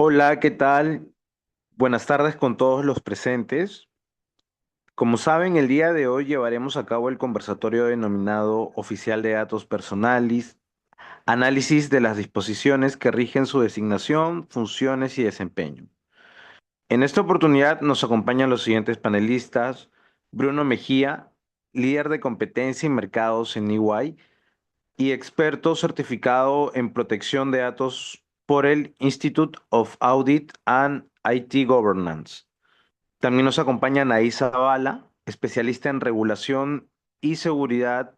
Hola, ¿qué tal? Buenas tardes con todos los presentes. Como saben, el día de hoy llevaremos a cabo el conversatorio denominado Oficial de Datos Personales, análisis de las disposiciones que rigen su designación, funciones y desempeño. En esta oportunidad nos acompañan los siguientes panelistas: Bruno Mejía, líder de competencia y mercados en EY y experto certificado en protección de datos por el Institute of Audit and IT Governance. También nos acompaña Anaí Zavala, especialista y seguridad,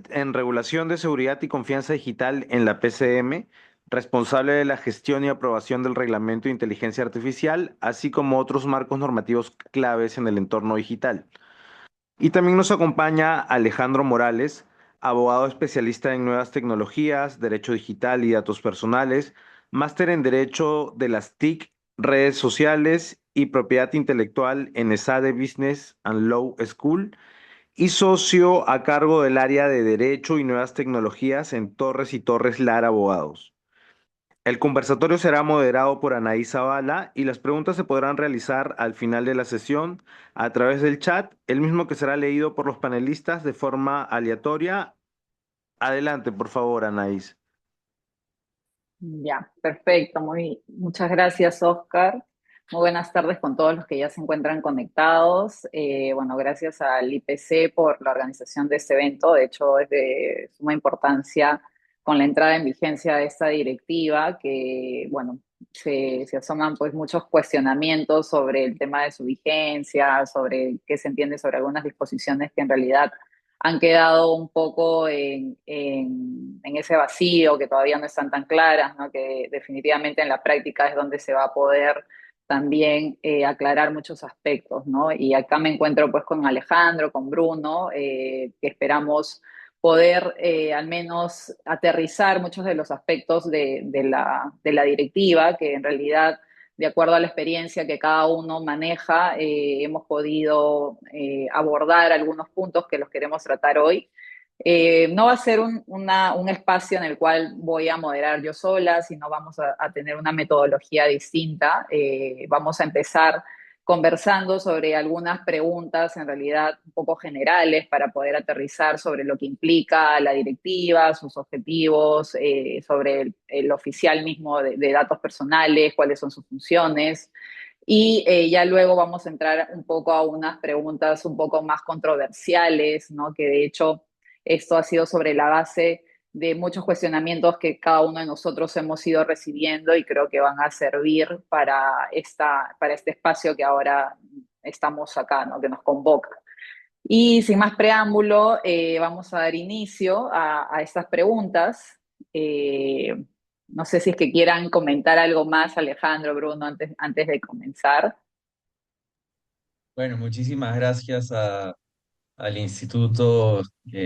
en regulación de seguridad y confianza digital en la PCM, responsable de la gestión y aprobación del reglamento de inteligencia artificial, así como otros marcos normativos claves en el entorno digital. Y también nos acompaña Alejandro Morales, abogado especialista en nuevas tecnologías, derecho digital y datos personales, máster en derecho de las TIC, redes sociales y propiedad intelectual en ESADE Business and Law School y socio a cargo del área de derecho y nuevas tecnologías en Torres y Torres Lara Abogados. El conversatorio será moderado por Anaí Zavala y las preguntas se podrán realizar al final de la sesión a través del chat, el mismo que será leído por los panelistas de forma aleatoria. Adelante, por favor, Anaís. Ya, perfecto. Muchas gracias, Oscar. Muy buenas tardes con todos los que ya se encuentran conectados. Bueno, gracias al IPC por la organización de este evento. De hecho, es de suma importancia con la entrada en vigencia de esta directiva, que, bueno, se asoman pues muchos cuestionamientos sobre el tema de su vigencia, sobre qué se entiende sobre algunas disposiciones que en realidad han quedado un poco en ese vacío, que todavía no están tan claras, ¿no? Que definitivamente en la práctica es donde se va a poder también aclarar muchos aspectos, ¿no? Y acá me encuentro pues con Alejandro, con Bruno, que esperamos poder al menos aterrizar muchos de los aspectos de la directiva, que en realidad de acuerdo a la experiencia que cada uno maneja, hemos podido abordar algunos puntos que los queremos tratar hoy. No va a ser un espacio en el cual voy a moderar yo sola, sino vamos a tener una metodología distinta. Vamos a empezar conversando sobre algunas preguntas en realidad un poco generales para poder aterrizar sobre lo que implica la directiva, sus objetivos, sobre el oficial mismo de datos personales, cuáles son sus funciones. Y ya luego vamos a entrar un poco a unas preguntas un poco más controversiales, ¿no? Que de hecho esto ha sido sobre la base de muchos cuestionamientos que cada uno de nosotros hemos ido recibiendo y creo que van a servir para este espacio que ahora estamos acá, ¿no? Que nos convoca. Y sin más preámbulo, vamos a dar inicio a estas preguntas. Eh, no sé si es que quieran comentar algo más, Alejandro, Bruno, antes de comenzar. Bueno, muchísimas gracias al Instituto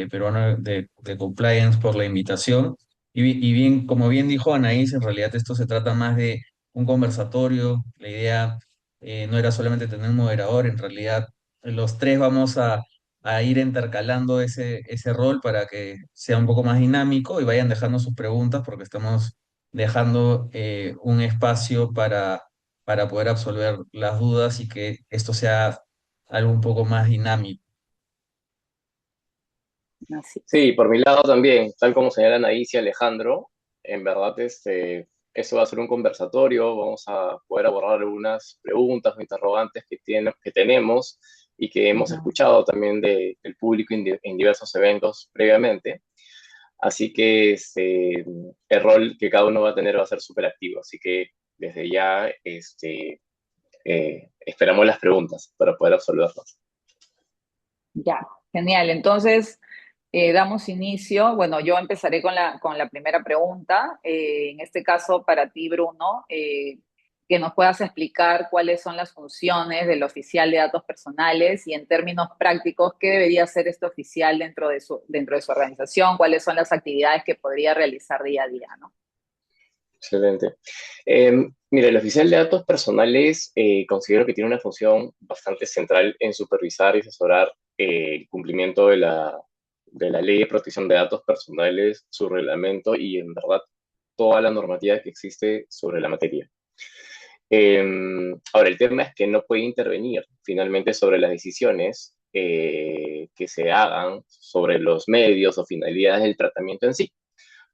Peruano de Compliance por la invitación. Y bien, como bien dijo Anaís, en realidad esto se trata más de un conversatorio. La idea no era solamente tener un moderador, en realidad los tres vamos a ir intercalando ese rol para que sea un poco más dinámico y vayan dejando sus preguntas porque estamos dejando un espacio para poder absolver las dudas y que esto sea algo un poco más dinámico. Así es. Sí, por mi lado también, tal como señalan ahí y Alejandro, en verdad esto va a ser un conversatorio, vamos a poder abordar algunas preguntas o interrogantes que tenemos y que hemos Ujú. escuchado también del público en diversos eventos previamente. Así que el rol que cada uno va a tener va a ser súper activo, así que desde ya esperamos las preguntas para poder absolverlas. Ya, genial. Entonces, damos inicio. Bueno, yo empezaré con la primera pregunta. En este caso, para ti, Bruno, que nos puedas explicar cuáles son las funciones del oficial de datos personales y en términos prácticos, qué debería hacer este oficial dentro de su organización, cuáles son las actividades que podría realizar día a día, ¿no? Excelente. Mira, el oficial de datos personales considero que tiene una función bastante central en supervisar y asesorar el cumplimiento de la Ley de Protección de Datos Personales, su reglamento y en verdad toda la normativa que existe sobre la materia. Ahora, el tema es que no puede intervenir finalmente sobre las decisiones que se hagan sobre los medios o finalidades del tratamiento en sí,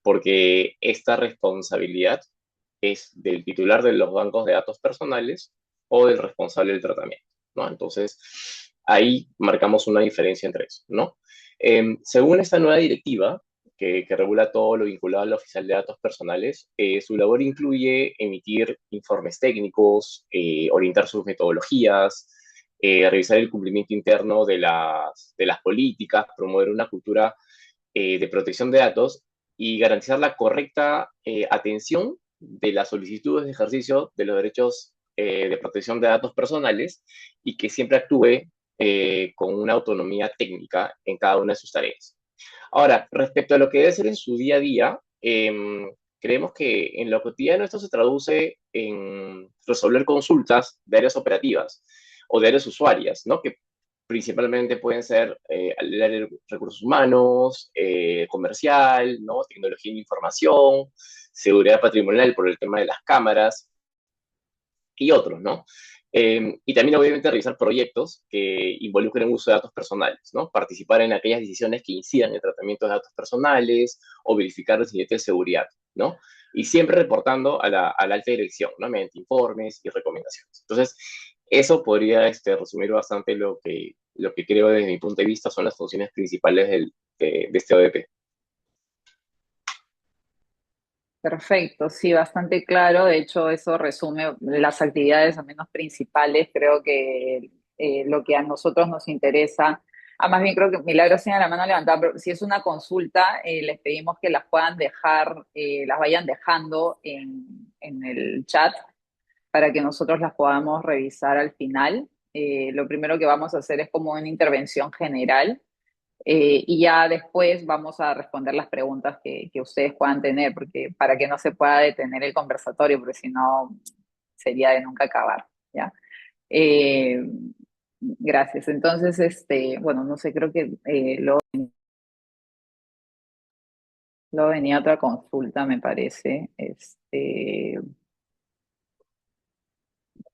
porque esta responsabilidad es del titular de los bancos de datos personales o del responsable del tratamiento, ¿no? Entonces, ahí marcamos una diferencia entre eso, ¿no? Según esta nueva directiva, que regula todo lo vinculado al oficial de datos personales, su labor incluye emitir informes técnicos, orientar sus metodologías, revisar el cumplimiento interno de las políticas, promover una cultura de protección de datos y garantizar la correcta atención de las solicitudes de ejercicio de los derechos de protección de datos personales y que siempre actúe con una autonomía técnica en cada una de sus tareas. Ahora, respecto a lo que debe ser en su día a día, creemos que en lo cotidiano esto se traduce en resolver consultas de áreas operativas o de áreas usuarias, ¿no? Que principalmente pueden ser el área de recursos humanos, comercial, ¿no? Tecnología de información, seguridad patrimonial por el tema de las cámaras y otros, ¿no? Y también obviamente revisar proyectos que involucren uso de datos personales, ¿no? Participar en aquellas decisiones que incidan en el tratamiento de datos personales o verificar los incidentes de seguridad, ¿no? Y siempre reportando a la alta dirección, ¿no? Mediante informes y recomendaciones. Entonces, eso podría resumir bastante lo que creo desde mi punto de vista son las funciones principales de este ODP. Perfecto, sí, bastante claro. De hecho, eso resume las actividades, al menos principales. Creo que lo que a nosotros nos interesa, más bien creo que Milagros tiene la mano levantada, pero si es una consulta, les pedimos que las puedan dejar, las vayan dejando en el chat para que nosotros las podamos revisar al final. Lo primero que vamos a hacer es como una intervención general y ya después vamos a responder las preguntas que ustedes puedan tener, porque para que no se pueda detener el conversatorio, porque si no sería de nunca acabar, ¿ya? Eh, gracias. Entonces, bueno, no sé, creo que luego venía otra consulta, me parece.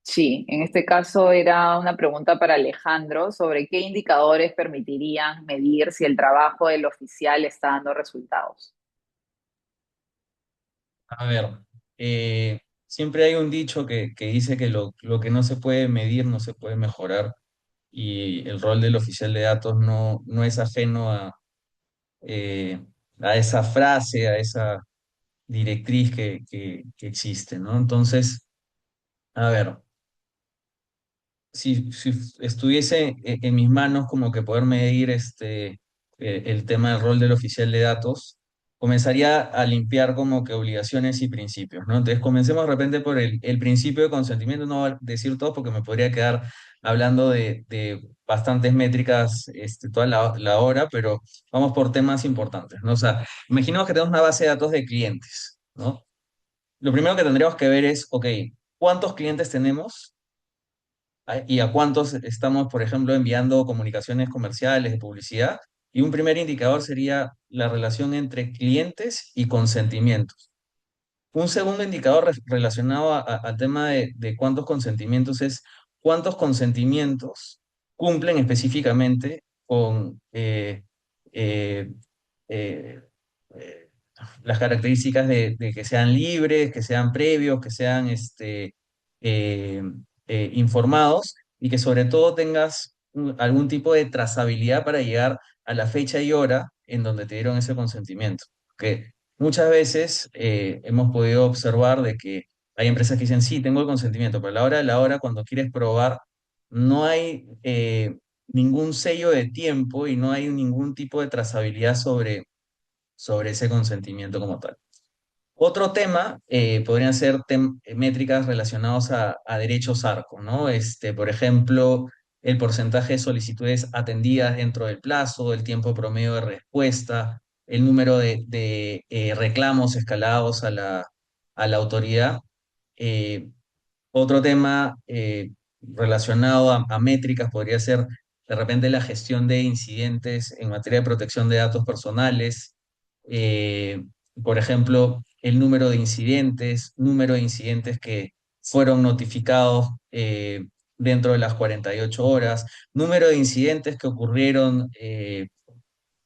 Sí, en este caso era una pregunta para Alejandro sobre qué indicadores permitirían medir si el trabajo del oficial está dando resultados. A ver, siempre hay un dicho que dice que lo que no se puede medir no se puede mejorar y el rol del oficial de datos no es ajeno eh, a esa frase, a esa directriz que existe, ¿no? Entonces, a ver, si estuviese en mis manos como que poder medir el tema del rol del oficial de datos, comenzaría a limpiar como que obligaciones y principios, ¿no? Entonces comencemos de repente por el principio de consentimiento, no voy a decir todo porque me podría quedar hablando de bastantes métricas toda la hora, pero vamos por temas importantes, ¿no? O sea, imaginemos que tenemos una base de datos de clientes, ¿no? Lo primero que tendríamos que ver es, ok, ¿cuántos clientes tenemos? Y a cuántos estamos, por ejemplo, enviando comunicaciones comerciales de publicidad. Y un primer indicador sería la relación entre clientes y consentimientos. Un segundo indicador relacionado al tema de cuántos consentimientos es cuántos consentimientos cumplen específicamente con eh, eh, eh, las características de que sean libres, que sean previos, que sean eh, informados y que sobre todo tengas algún tipo de trazabilidad para llegar a la fecha y hora en donde te dieron ese consentimiento. Que muchas veces hemos podido observar de que hay empresas que dicen, sí, tengo el consentimiento, pero a la hora de la hora, cuando quieres probar, no hay ningún sello de tiempo y no hay ningún tipo de trazabilidad sobre ese consentimiento como tal. Otro tema podrían ser métricas relacionadas a derechos ARCO, ¿no? Por ejemplo, el porcentaje de solicitudes atendidas dentro del plazo, el tiempo promedio de respuesta, el número de reclamos escalados a la autoridad. Eh, Otro tema relacionado a métricas podría ser de repente la gestión de incidentes en materia de protección de datos personales. Eh, por ejemplo, el número de incidentes que fueron notificados dentro de las 48 horas, número de incidentes que ocurrieron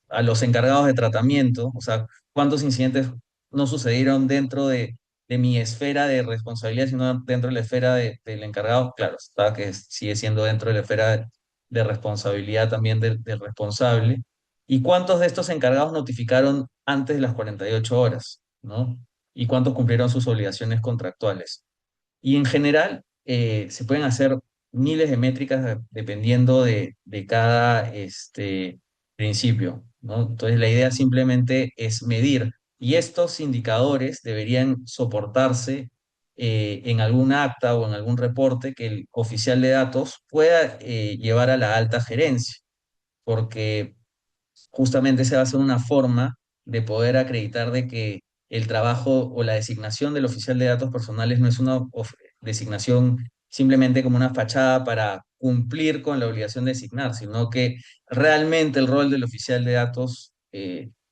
a los encargados de tratamiento, o sea, cuántos incidentes no sucedieron dentro de mi esfera de responsabilidad, sino dentro de la esfera del encargado. Claro, está que sigue siendo dentro de la esfera de responsabilidad también del responsable. ¿Y cuántos de estos encargados notificaron antes de las 48 horas, ¿no? ¿Y cuántos cumplieron sus obligaciones contractuales? Y en general, se pueden hacer miles de métricas dependiendo de cada principio, ¿no? Entonces, la idea simplemente es medir. Y estos indicadores deberían soportarse en algún acta o en algún reporte que el oficial de datos pueda llevar a la alta gerencia, porque justamente esa va a ser una forma de poder acreditar de que el trabajo o la designación del oficial de datos personales no es una designación simplemente como una fachada para cumplir con la obligación de designar, sino que realmente el rol del oficial de datos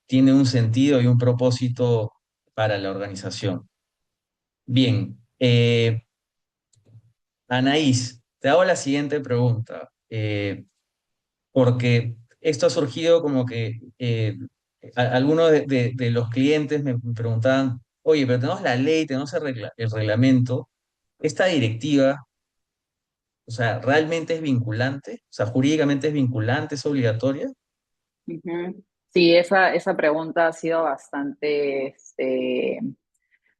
tiene un sentido y un propósito para la organización. Bien, Anaís, te hago la siguiente pregunta. Porque esto ha surgido como que algunos de los clientes me preguntaban, oye, pero tenemos la ley, tenemos el reglamento, esta directiva, o sea, ¿realmente es vinculante? O sea, ¿jurídicamente es vinculante, es obligatoria? Ujú. Sí, esa pregunta ha sido bastante,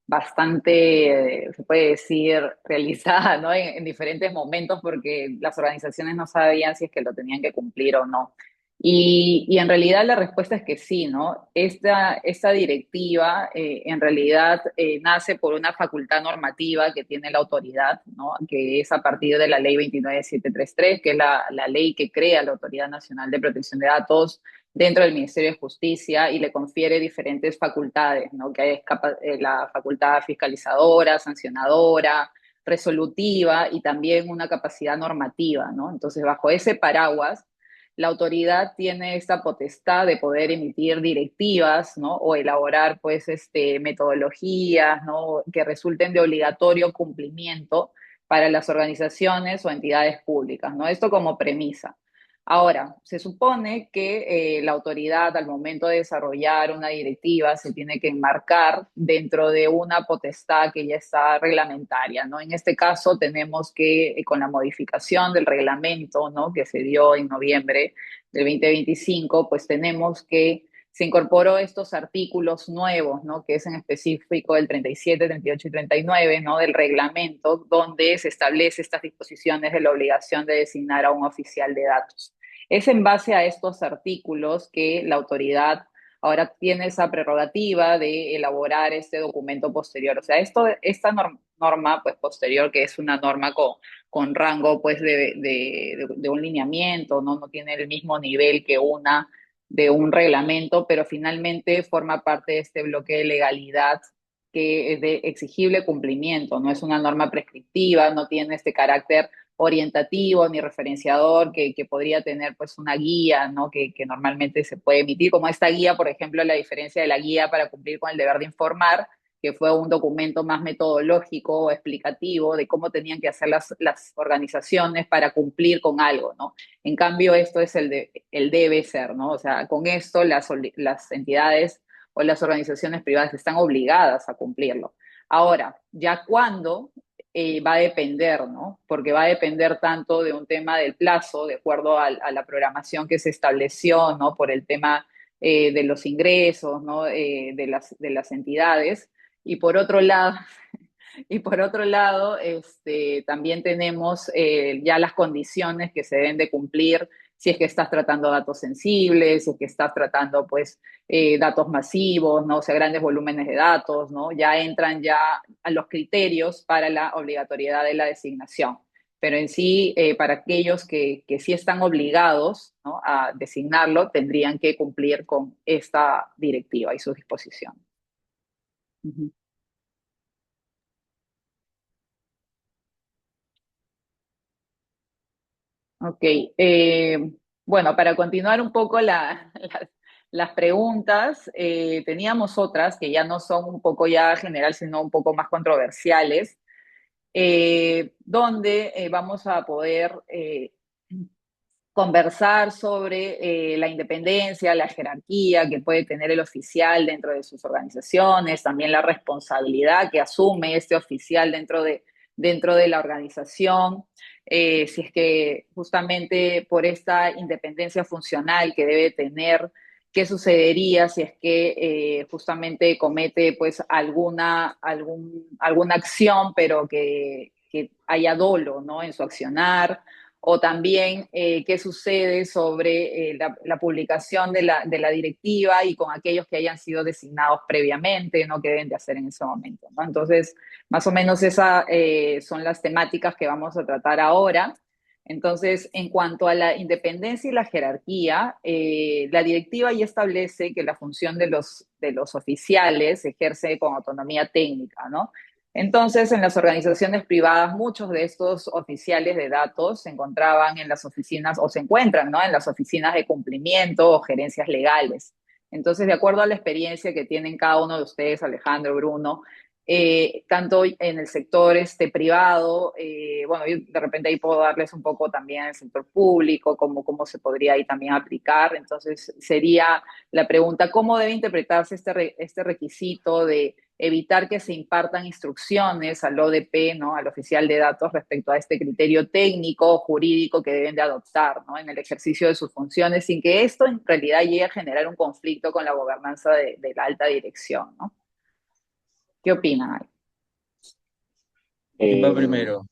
bastante, se puede decir, realizada, ¿no? En diferentes momentos porque las organizaciones no sabían si es que lo tenían que cumplir o no. Y en realidad la respuesta es que sí, ¿no? Esta directiva en realidad nace por una facultad normativa que tiene la autoridad, ¿no? Que es a partir de la ley 29733, que es la ley que crea la Autoridad Nacional de Protección de Datos dentro del Ministerio de Justicia y le confiere diferentes facultades, ¿no? Que es la facultad fiscalizadora, sancionadora, resolutiva y también una capacidad normativa, ¿no? Entonces, bajo ese paraguas, la autoridad tiene esta potestad de poder emitir directivas, ¿no? O elaborar, pues, metodologías, ¿no? Que resulten de obligatorio cumplimiento para las organizaciones o entidades públicas, ¿no? Esto como premisa. Ahora, se supone que la autoridad al momento de desarrollar una directiva se tiene que enmarcar dentro de una potestad que ya está reglamentaria, ¿no? En este caso tenemos que, con la modificación del reglamento, ¿no? Que se dio en noviembre del 2025, pues tenemos que se incorporó estos artículos nuevos, ¿no? Que es en específico el 37, 38 y 39, ¿no? Del reglamento, donde se establece estas disposiciones de la obligación de designar a un oficial de datos. Es en base a estos artículos que la autoridad ahora tiene esa prerrogativa de elaborar este documento posterior. O sea, esta norma pues, posterior, que es una norma con rango pues, de un lineamiento, ¿no? No tiene el mismo nivel que una de un reglamento, pero finalmente forma parte de este bloque de legalidad que es de exigible cumplimiento, no es una norma prescriptiva, no tiene este carácter orientativo ni referenciador que podría tener pues una guía, ¿no? Que normalmente se puede emitir, como esta guía, por ejemplo, la diferencia de la guía para cumplir con el deber de informar, que fue un documento más metodológico o explicativo de cómo tenían que hacer las organizaciones para cumplir con algo, ¿no? En cambio, esto es el debe ser, ¿no? O sea, con esto las entidades o las organizaciones privadas están obligadas a cumplirlo. Ahora, ya cuando va a depender, ¿no? Porque va a depender tanto de un tema del plazo, de acuerdo a la programación que se estableció, ¿no? Por el tema de los ingresos, ¿no? De las entidades. Y por otro lado, y por otro lado, también tenemos ya las condiciones que se deben de cumplir si es que estás tratando datos sensibles, si es que estás tratando, pues, datos masivos, ¿no? O sea, grandes volúmenes de datos, ¿no? Ya entran ya a los criterios para la obligatoriedad de la designación. Pero en sí, para aquellos que sí están obligados, ¿no? A designarlo, tendrían que cumplir con esta directiva y sus disposiciones. Ujú. Ok, bueno, para continuar un poco la, las preguntas, teníamos otras que ya no son un poco ya general, sino un poco más controversiales, donde vamos a poder conversar sobre la independencia, la jerarquía que puede tener el oficial dentro de sus organizaciones, también la responsabilidad que asume este oficial dentro de la organización, si es que justamente por esta independencia funcional que debe tener, qué sucedería si es que justamente comete pues alguna acción, pero que haya dolo, ¿no? En su accionar, o también qué sucede sobre la publicación de la directiva y con aquellos que hayan sido designados previamente, ¿no? Que deben de hacer en ese momento, ¿no? Entonces, más o menos esas son las temáticas que vamos a tratar ahora. Entonces, en cuanto a la independencia y la jerarquía, la directiva ya establece que la función de los oficiales se ejerce con autonomía técnica, ¿no? Entonces, en las organizaciones privadas, muchos de estos oficiales de datos se encontraban en las oficinas o se encuentran, ¿no? En las oficinas de cumplimiento o gerencias legales. Entonces, de acuerdo a la experiencia que tienen cada uno de ustedes, Alejandro, Bruno, tanto en el sector privado, bueno, yo de repente ahí puedo darles un poco también en el sector público, cómo se podría ahí también aplicar. Entonces, sería la pregunta, ¿cómo debe interpretarse este requisito de evitar que se impartan instrucciones al ODP, ¿no? Al oficial de datos respecto a este criterio técnico o jurídico que deben de adoptar, ¿no? En el ejercicio de sus funciones, sin que esto en realidad llegue a generar un conflicto con la gobernanza de la alta dirección, ¿no? ¿Qué opinan? ¿Quién va Eh, primero?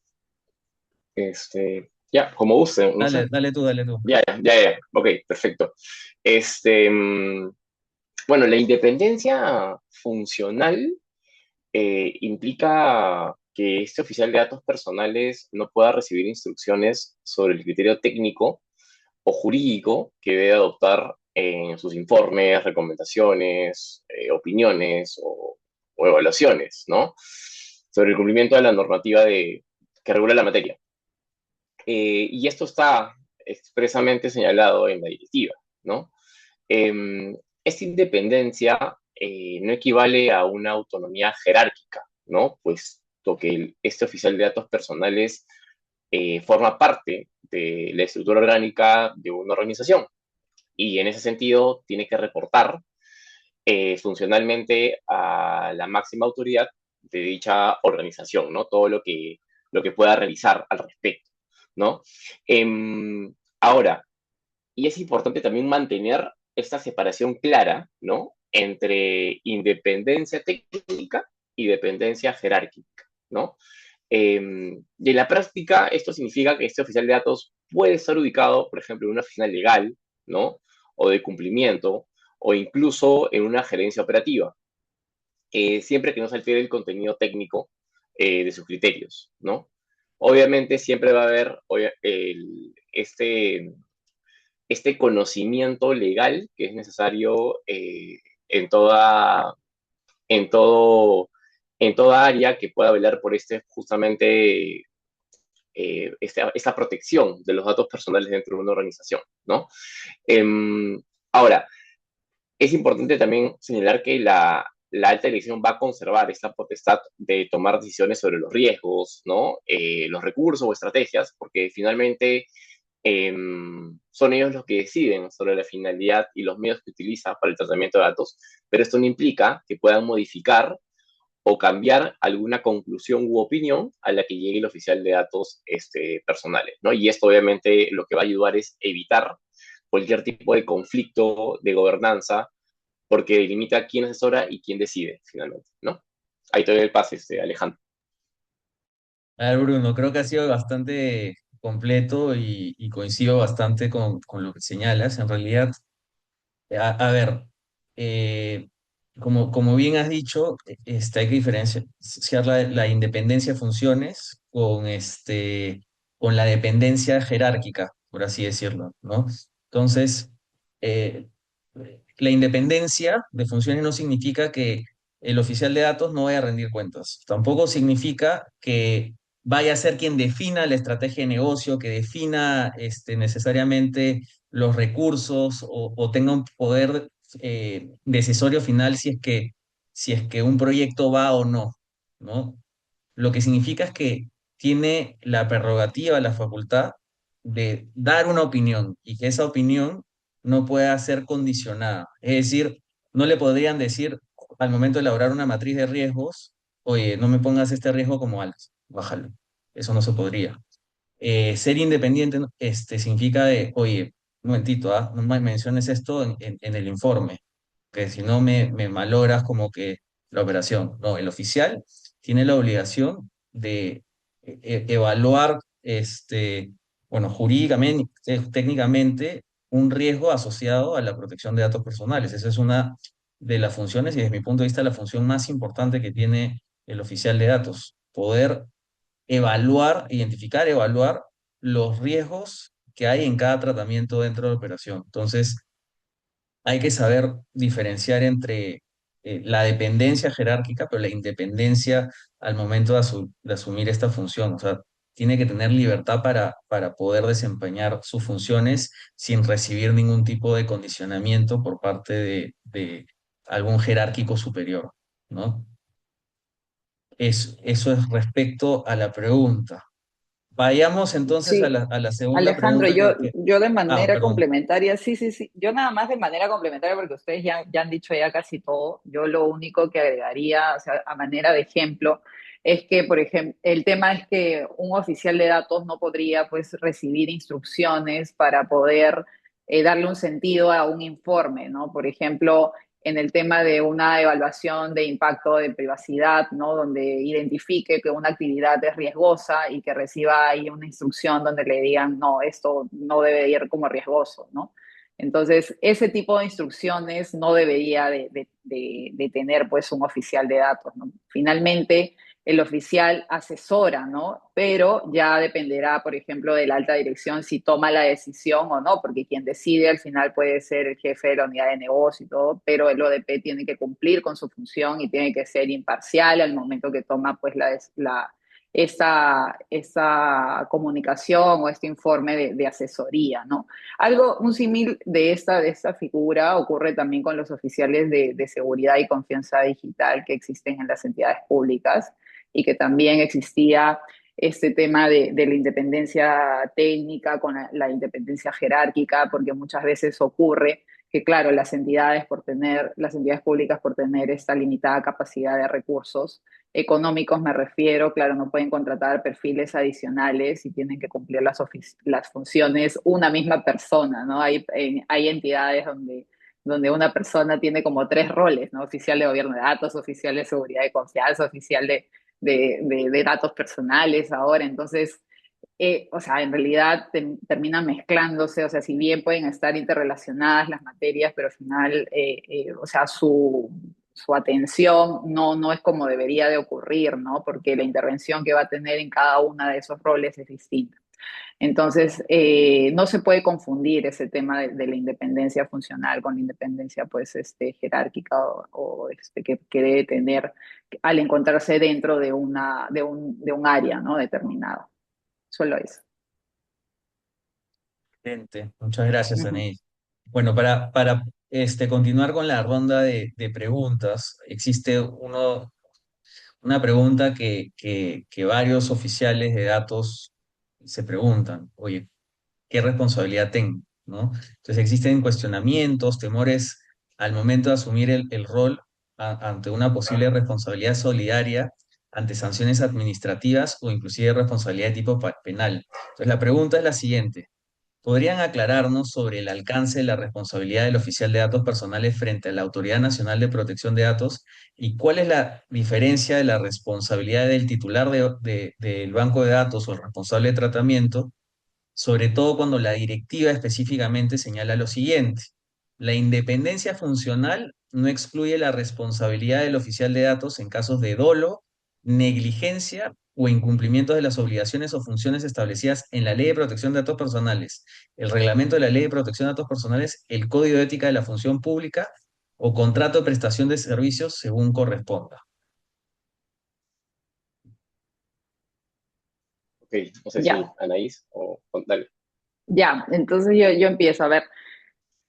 ya, como guste, no sé. Dale, dale tú, dale tú. Ya. Ok, perfecto. Este, mm, bueno, la independencia funcional implica que este oficial de datos personales no pueda recibir instrucciones sobre el criterio técnico o jurídico que debe adoptar en sus informes, recomendaciones, opiniones o evaluaciones, ¿no? Sobre el cumplimiento de la normativa que regula la materia. Y esto está expresamente señalado en la directiva, ¿no? Esta independencia no equivale a una autonomía jerárquica, ¿no? Puesto que este oficial de datos personales forma parte de la estructura orgánica de una organización y en ese sentido tiene que reportar funcionalmente a la máxima autoridad de dicha organización, ¿no? Todo lo que pueda realizar al respecto, ¿no? Ahora, y es importante también mantener esta separación clara, ¿no? Entre independencia técnica y dependencia jerárquica, ¿no? Y en la práctica, esto significa que este oficial de datos puede estar ubicado, por ejemplo, en una oficina legal, ¿no? O de cumplimiento, o incluso en una gerencia operativa, siempre que no se altere el contenido técnico de sus criterios, ¿no? Obviamente siempre va a haber este conocimiento legal que es necesario en toda, en todo, en toda área que pueda velar por justamente esta protección de los datos personales dentro de una organización, ¿no? Ahora, es importante también señalar que la alta dirección va a conservar esta potestad de tomar decisiones sobre los riesgos, ¿no? Los recursos o estrategias, porque finalmente son ellos los que deciden sobre la finalidad y los medios que utiliza para el tratamiento de datos, pero esto no implica que puedan modificar o cambiar alguna conclusión u opinión a la que llegue el oficial de datos personales, ¿no? Y esto obviamente lo que va a ayudar es evitar cualquier tipo de conflicto de gobernanza, porque limita quién asesora y quién decide finalmente, ¿no? Ahí te doy el pase, Alejandro. A ver, Bruno, creo que ha sido bastante completo y coincido bastante con lo que señalas. En realidad, a ver, eh, como bien has dicho, hay que diferenciar la independencia de funciones con la dependencia jerárquica, por así decirlo, ¿no? Entonces, eh, la independencia de funciones no significa que el oficial de datos no vaya a rendir cuentas. Tampoco significa que vaya a ser quien defina la estrategia de negocio, que defina necesariamente los recursos o tenga un poder decisorio final si es que un proyecto va o no, ¿no? Lo que significa es que tiene la prerrogativa, la facultad de dar una opinión y que esa opinión no pueda ser condicionada. Es decir, no le podrían decir al momento de elaborar una matriz de riesgos, oye, no me pongas este riesgo como alto, bájalo. Eso no se podría. Ser independiente, ¿no? Significa de, oye, un momentito, ¿ah? No me menciones esto en el informe, que si no me malogras como que la operación. No, el oficial tiene la obligación de evaluar, bueno, jurídicamente, técnicamente, un riesgo asociado a la protección de datos personales. Esa es una de las funciones y desde mi punto de vista la función más importante que tiene el oficial de datos, poder evaluar, identificar, evaluar los riesgos que hay en cada tratamiento dentro de la operación. Entonces, hay que saber diferenciar entre la dependencia jerárquica, pero la independencia al momento de asumir esta función. O sea, tiene que tener libertad para poder desempeñar sus funciones sin recibir ningún tipo de condicionamiento por parte de algún jerárquico superior, ¿no? Eso es respecto a la pregunta. Vayamos entonces a Sí, a la segunda Alejandro, pregunta yo de Ah, manera perdón. complementaria, sí, sí, sí, yo nada más de manera complementaria, porque ustedes ya han dicho ya casi todo, yo lo único que agregaría, o sea, a manera de ejemplo, es que, por ejemplo, el tema es que un oficial de datos no podría, pues, recibir instrucciones para poder darle un sentido a un informe, ¿no? Por ejemplo, en el tema de una evaluación de impacto de privacidad, ¿no? Donde identifique que una actividad es riesgosa y que reciba ahí una instrucción donde le digan, no, esto no debe ir como riesgoso, ¿no? Entonces, ese tipo de instrucciones no debería de tener pues un oficial de datos, ¿no? Finalmente, el oficial asesora, ¿no? Pero ya dependerá, por ejemplo, de la alta dirección si toma la decisión o no, porque quien decide al final puede ser el jefe de la unidad de negocio y todo, pero el ODP tiene que cumplir con su función y tiene que ser imparcial al momento que toma pues esta comunicación o este informe de asesoría, ¿no? Algo, un símil de esta figura ocurre también con los oficiales de seguridad y confianza digital que existen en las entidades públicas y que también existía este tema de la independencia técnica con la independencia jerárquica, porque muchas veces ocurre que, claro, las entidades públicas por tener esta limitada capacidad de recursos económicos, me refiero, claro, no pueden contratar perfiles adicionales y tienen que cumplir las funciones una misma persona, ¿no? Hay entidades donde una persona tiene como tres roles, ¿no? Oficial de gobierno de datos, oficial de seguridad y confianza, oficial de datos personales ahora. Entonces, o sea, en realidad terminan mezclándose, o sea, si bien pueden estar interrelacionadas las materias, pero al final, o sea, su atención no es como debería de ocurrir, ¿no? Porque la intervención que va a tener en cada uno de esos roles es distinta. Entonces, no se puede confundir ese tema de la independencia funcional con la independencia, pues, jerárquica que debe tener al encontrarse dentro de un área, ¿no? Determinado. Solo eso. Excelente. Muchas gracias, Ujú. Anaís. Bueno, para continuar con la ronda de preguntas, existe una pregunta que varios oficiales de datos se preguntan, oye, ¿qué responsabilidad tengo? ¿No? Entonces existen cuestionamientos, temores al momento de asumir el rol ante una posible responsabilidad solidaria, ante sanciones administrativas o inclusive responsabilidad de tipo penal. Entonces la pregunta es la siguiente. ¿Podrían aclararnos sobre el alcance de la responsabilidad del oficial de datos personales frente a la Autoridad Nacional de Protección de Datos y cuál es la diferencia de la responsabilidad del titular del banco de datos o el responsable de tratamiento, sobre todo cuando la directiva específicamente señala lo siguiente? La independencia funcional no excluye la responsabilidad del oficial de datos en casos de dolo, negligencia o incumplimiento de las obligaciones o funciones establecidas en la Ley de Protección de Datos Personales, el reglamento de la Ley de Protección de Datos Personales, el Código de Ética de la Función Pública o contrato de prestación de servicios según corresponda. Ok, no sé si Ya, Anaís o dale. ya. Entonces yo empiezo. A ver,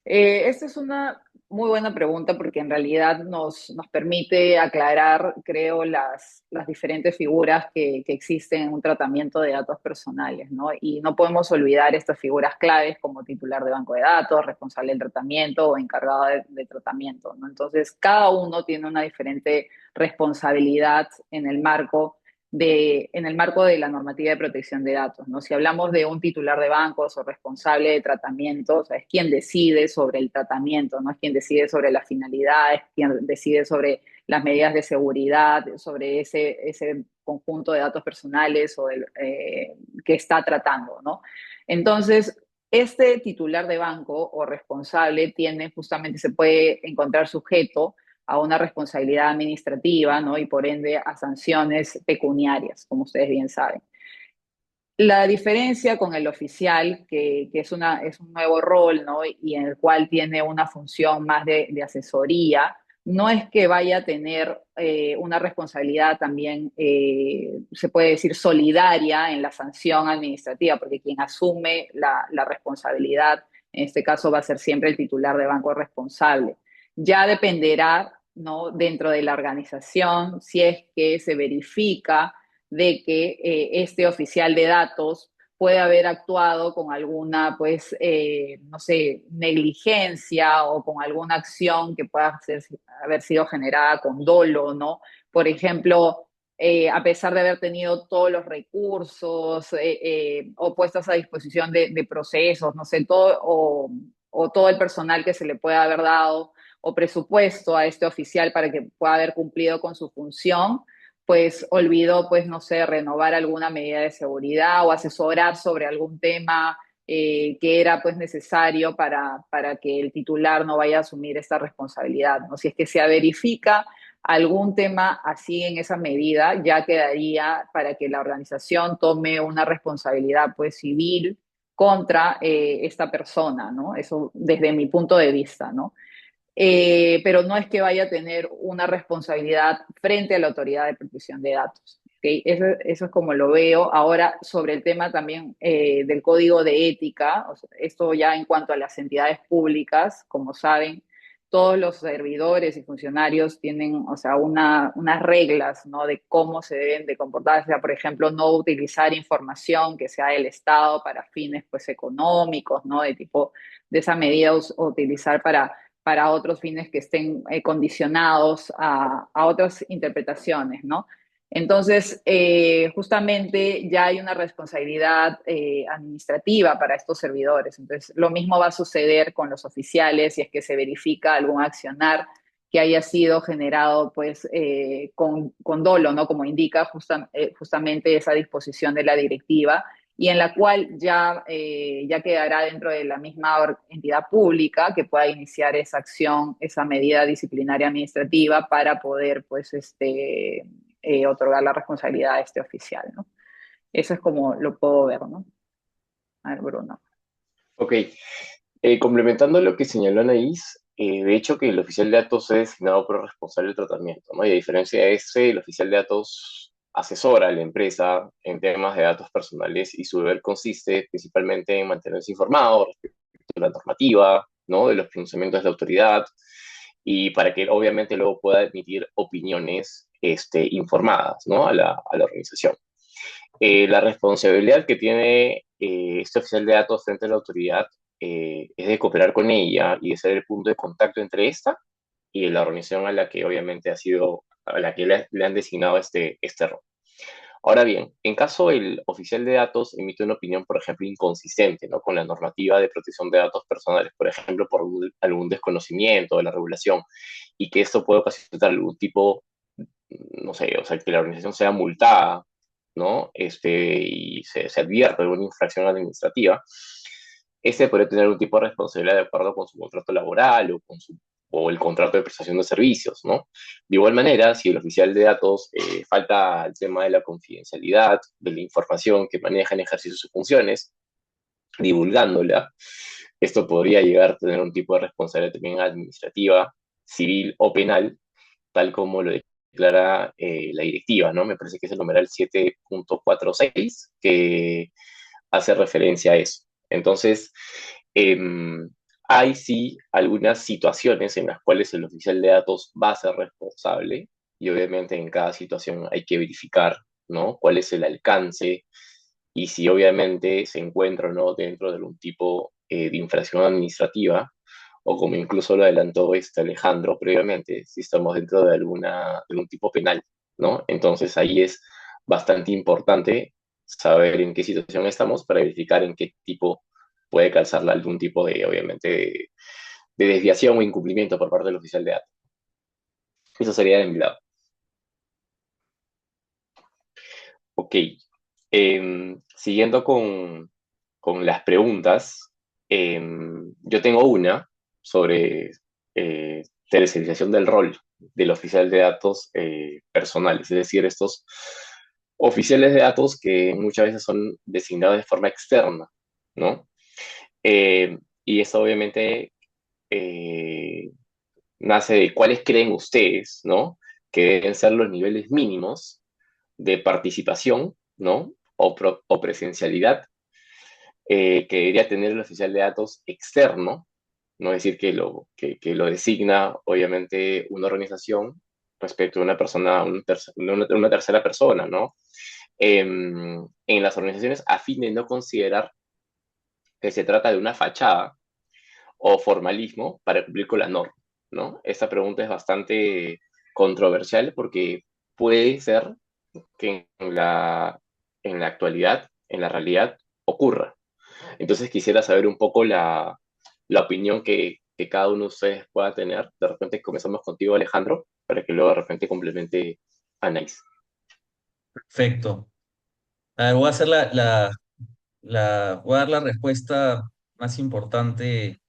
Esta es una muy buena pregunta porque en realidad nos permite aclarar, creo, las diferentes figuras que existen en un tratamiento de datos personales, ¿no? Y no podemos olvidar estas figuras claves como titular de banco de datos, responsable del tratamiento o encargado de tratamiento, ¿no? Entonces, cada uno tiene una diferente responsabilidad en el marco de la normativa de protección de datos, ¿no? Si hablamos de un titular de bancos o responsable de tratamiento, o sea, es quien decide sobre el tratamiento, no es quien decide sobre la finalidad, es quien decide sobre las medidas de seguridad, sobre ese conjunto de datos personales que está tratando, ¿no? Entonces, este titular de banco o responsable tiene justamente, se puede encontrar sujeto a una responsabilidad administrativa, ¿no? Y por ende a sanciones pecuniarias, como ustedes bien saben. La diferencia con el oficial, que es un nuevo rol, ¿no? Y en el cual tiene una función más de asesoría, no es que vaya a tener una responsabilidad también, se puede decir, solidaria en la sanción administrativa, porque quien asume la responsabilidad, en este caso va a ser siempre el titular de banco responsable. Ya dependerá, ¿no? Dentro de la organización, si es que se verifica de que este oficial de datos puede haber actuado con alguna, pues, no sé, negligencia o con alguna acción que pueda haber sido generada con dolo, ¿no? Por ejemplo, a pesar de haber tenido todos los recursos o puestos a disposición de procesos, no sé, o todo el personal que se le pueda haber dado o presupuesto a este oficial para que pueda haber cumplido con su función, pues olvidó, pues no sé, renovar alguna medida de seguridad o asesorar sobre algún tema que era pues necesario para que el titular no vaya a asumir esta responsabilidad, ¿no? Si es que se verifica algún tema así en esa medida, ya quedaría para que la organización tome una responsabilidad pues civil contra esta persona, ¿no? Eso desde mi punto de vista, ¿no? Pero no es que vaya a tener una responsabilidad frente a la autoridad de protección de datos. ¿Okay? Eso es como lo veo. Ahora, sobre el tema también del código de ética, o sea, esto ya en cuanto a las entidades públicas, como saben, todos los servidores y funcionarios tienen, o sea, unas reglas, ¿no? De cómo se deben de comportar, o sea, por ejemplo, no utilizar información que sea del Estado para fines, pues, económicos, ¿no? De tipo, de esa medida utilizar para otros fines que estén condicionados a otras interpretaciones, ¿no? Entonces, justamente ya hay una responsabilidad administrativa para estos servidores. Entonces, lo mismo va a suceder con los oficiales si es que se verifica algún accionar que haya sido generado pues con dolo, ¿no? Como indica justamente esa disposición de la directiva y en la cual ya quedará dentro de la misma entidad pública que pueda iniciar esa acción, esa medida disciplinaria administrativa para poder, pues, otorgar la responsabilidad a este oficial, ¿no? Eso es como lo puedo ver, ¿no? A ver, Bruno. Ok, complementando lo que señaló Anaís, de hecho que el oficial de datos es designado por el responsable del tratamiento, ¿no? Y a diferencia de ese, el oficial de datos asesora a la empresa en temas de datos personales y su deber consiste principalmente en mantenerse informado respecto a la normativa, ¿no? De los pronunciamientos de la autoridad y para que obviamente luego pueda emitir opiniones informadas, ¿no? A la organización. La responsabilidad que tiene este oficial de datos frente a la autoridad es de cooperar con ella y de ser el punto de contacto entre esta y la organización a la que obviamente ha sido, a la que le han designado este rol. Ahora bien, en caso el oficial de datos emite una opinión, por ejemplo, inconsistente, ¿no? Con la normativa de protección de datos personales, por ejemplo, por algún desconocimiento de la regulación, y que esto puede ocasionar algún tipo, no sé, o sea, que la organización sea multada, ¿no? Y se advierte de una infracción administrativa, puede tener un tipo de responsabilidad de acuerdo con su contrato laboral o el contrato de prestación de servicios, ¿no? De igual manera, si el oficial de datos falta al tema de la confidencialidad de la información que maneja en ejercicio de sus funciones, divulgándola, esto podría llegar a tener un tipo de responsabilidad también administrativa, civil o penal, tal como lo declara la directiva, ¿no? Me parece que es el numeral 7.46 que hace referencia a eso. Entonces, Hay sí algunas situaciones en las cuales el oficial de datos va a ser responsable y obviamente en cada situación hay que verificar, ¿no? Cuál es el alcance y si obviamente se encuentra o no dentro de algún tipo de infracción administrativa o como incluso lo adelantó este Alejandro previamente, si estamos dentro de de algún tipo penal, ¿no? Entonces ahí es bastante importante saber en qué situación estamos para verificar en qué tipo puede calzarla algún tipo de, obviamente, de desviación o incumplimiento por parte del oficial de datos. Eso sería de mi lado. Ok. Siguiendo con las preguntas, yo tengo una sobre tercerización del rol del oficial de datos personales, es decir, estos oficiales de datos que muchas veces son designados de forma externa, ¿no? Y esto obviamente eh, nace de cuáles creen ustedes, ¿no? Que deben ser los niveles mínimos de participación, ¿no? O presencialidad que debería tener el oficial de datos externo, no es decir, que lo designa obviamente una organización respecto a una persona, una tercera persona, ¿no? En las organizaciones a fin de no considerar que se trata de una fachada o formalismo para cumplir con la norma, ¿no? Esta pregunta es bastante controversial porque puede ser que en la actualidad, en la realidad, ocurra. Entonces quisiera saber un poco la opinión que cada uno de ustedes pueda tener. De repente comenzamos contigo, Alejandro, para que luego de repente complemente Anaís. Perfecto. A ver, voy a hacer voy a dar la respuesta más importante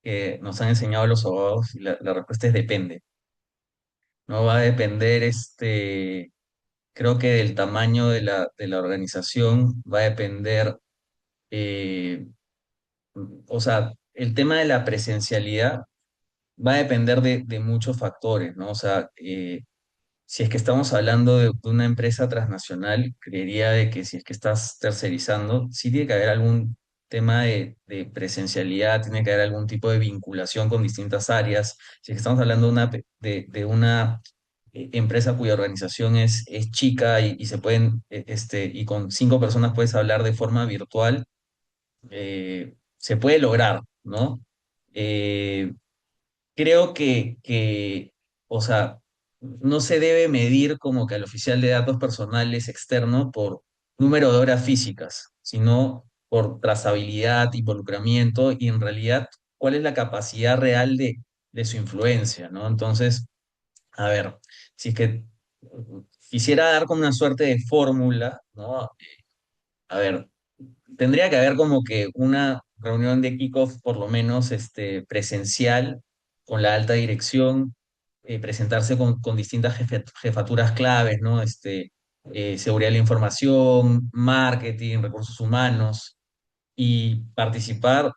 que nos han enseñado los abogados, y la respuesta es depende. No va a depender, creo que del tamaño de de la organización, va a depender, eh, o sea, el tema de la presencialidad va a depender de muchos factores, ¿no? O sea, si es que estamos hablando de una empresa transnacional, creería de que si es que estás tercerizando, sí tiene que haber algún tema de presencialidad, tiene que haber algún tipo de vinculación con distintas áreas. Si es que estamos hablando de una empresa cuya organización es chica y se pueden, y con 5 personas puedes hablar de forma virtual, se puede lograr, ¿no? Eh, Creo o sea, no se debe medir como que al oficial de datos personales externo por número de horas físicas, sino por trazabilidad, involucramiento y en realidad cuál es la capacidad real de su influencia, ¿no? Entonces, a ver, si es que quisiera dar como una suerte de fórmula, ¿no? A ver, tendría que haber como que una reunión de kickoff por lo menos presencial con la alta dirección, presentarse con distintas jefaturas claves, ¿no? Seguridad de la información, marketing, recursos humanos, y participar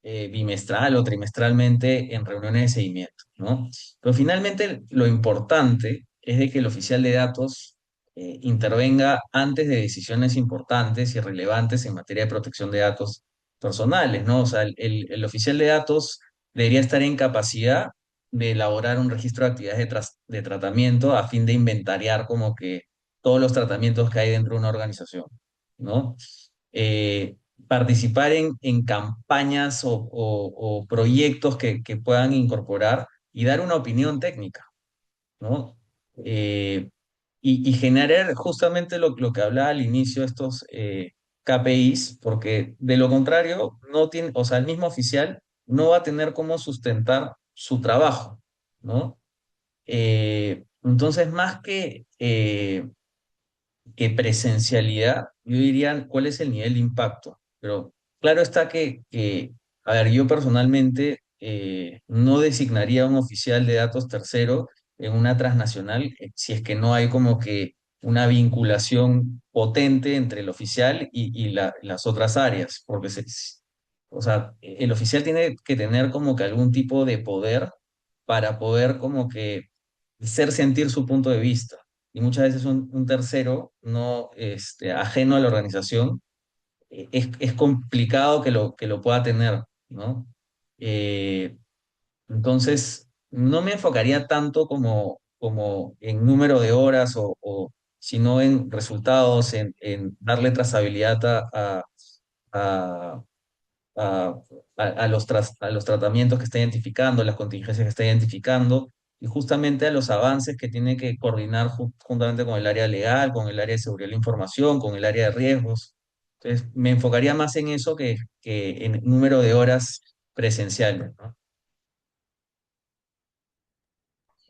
bimestral o trimestralmente en reuniones de seguimiento, ¿no? Pero finalmente lo importante es de que el oficial de datos intervenga antes de decisiones importantes y relevantes en materia de protección de datos personales, ¿no? O sea, el oficial de datos debería estar en capacidad de elaborar un registro de actividades de tratamiento a fin de inventariar como que todos los tratamientos que hay dentro de una organización, ¿no? Eh, Participar en campañas o proyectos que puedan incorporar y dar una opinión técnica, ¿no? Eh, y generar justamente lo que hablaba al inicio, estos KPIs, porque de lo contrario, no tiene, o sea, el mismo oficial no va a tener cómo sustentar su trabajo, ¿no? Entonces, más que presencialidad, yo diría cuál es el nivel de impacto. Pero claro está a ver, yo personalmente no designaría a un oficial de datos tercero en una transnacional si es que no hay como que una vinculación potente entre el oficial y las otras áreas, porque o sea, el oficial tiene que tener como que algún tipo de poder para poder como que hacer sentir su punto de vista y muchas veces un tercero no ajeno a la organización es complicado que que lo pueda tener, ¿no? Eh, entonces, no me enfocaría tanto como en número de horas sino en resultados, en darle trazabilidad a, a, a los tratamientos que está identificando, las contingencias que está identificando, y justamente a los avances que tiene que coordinar juntamente con el área legal, con el área de seguridad de la información, con el área de riesgos. Entonces, me enfocaría más en eso que en número de horas presenciales, ¿no?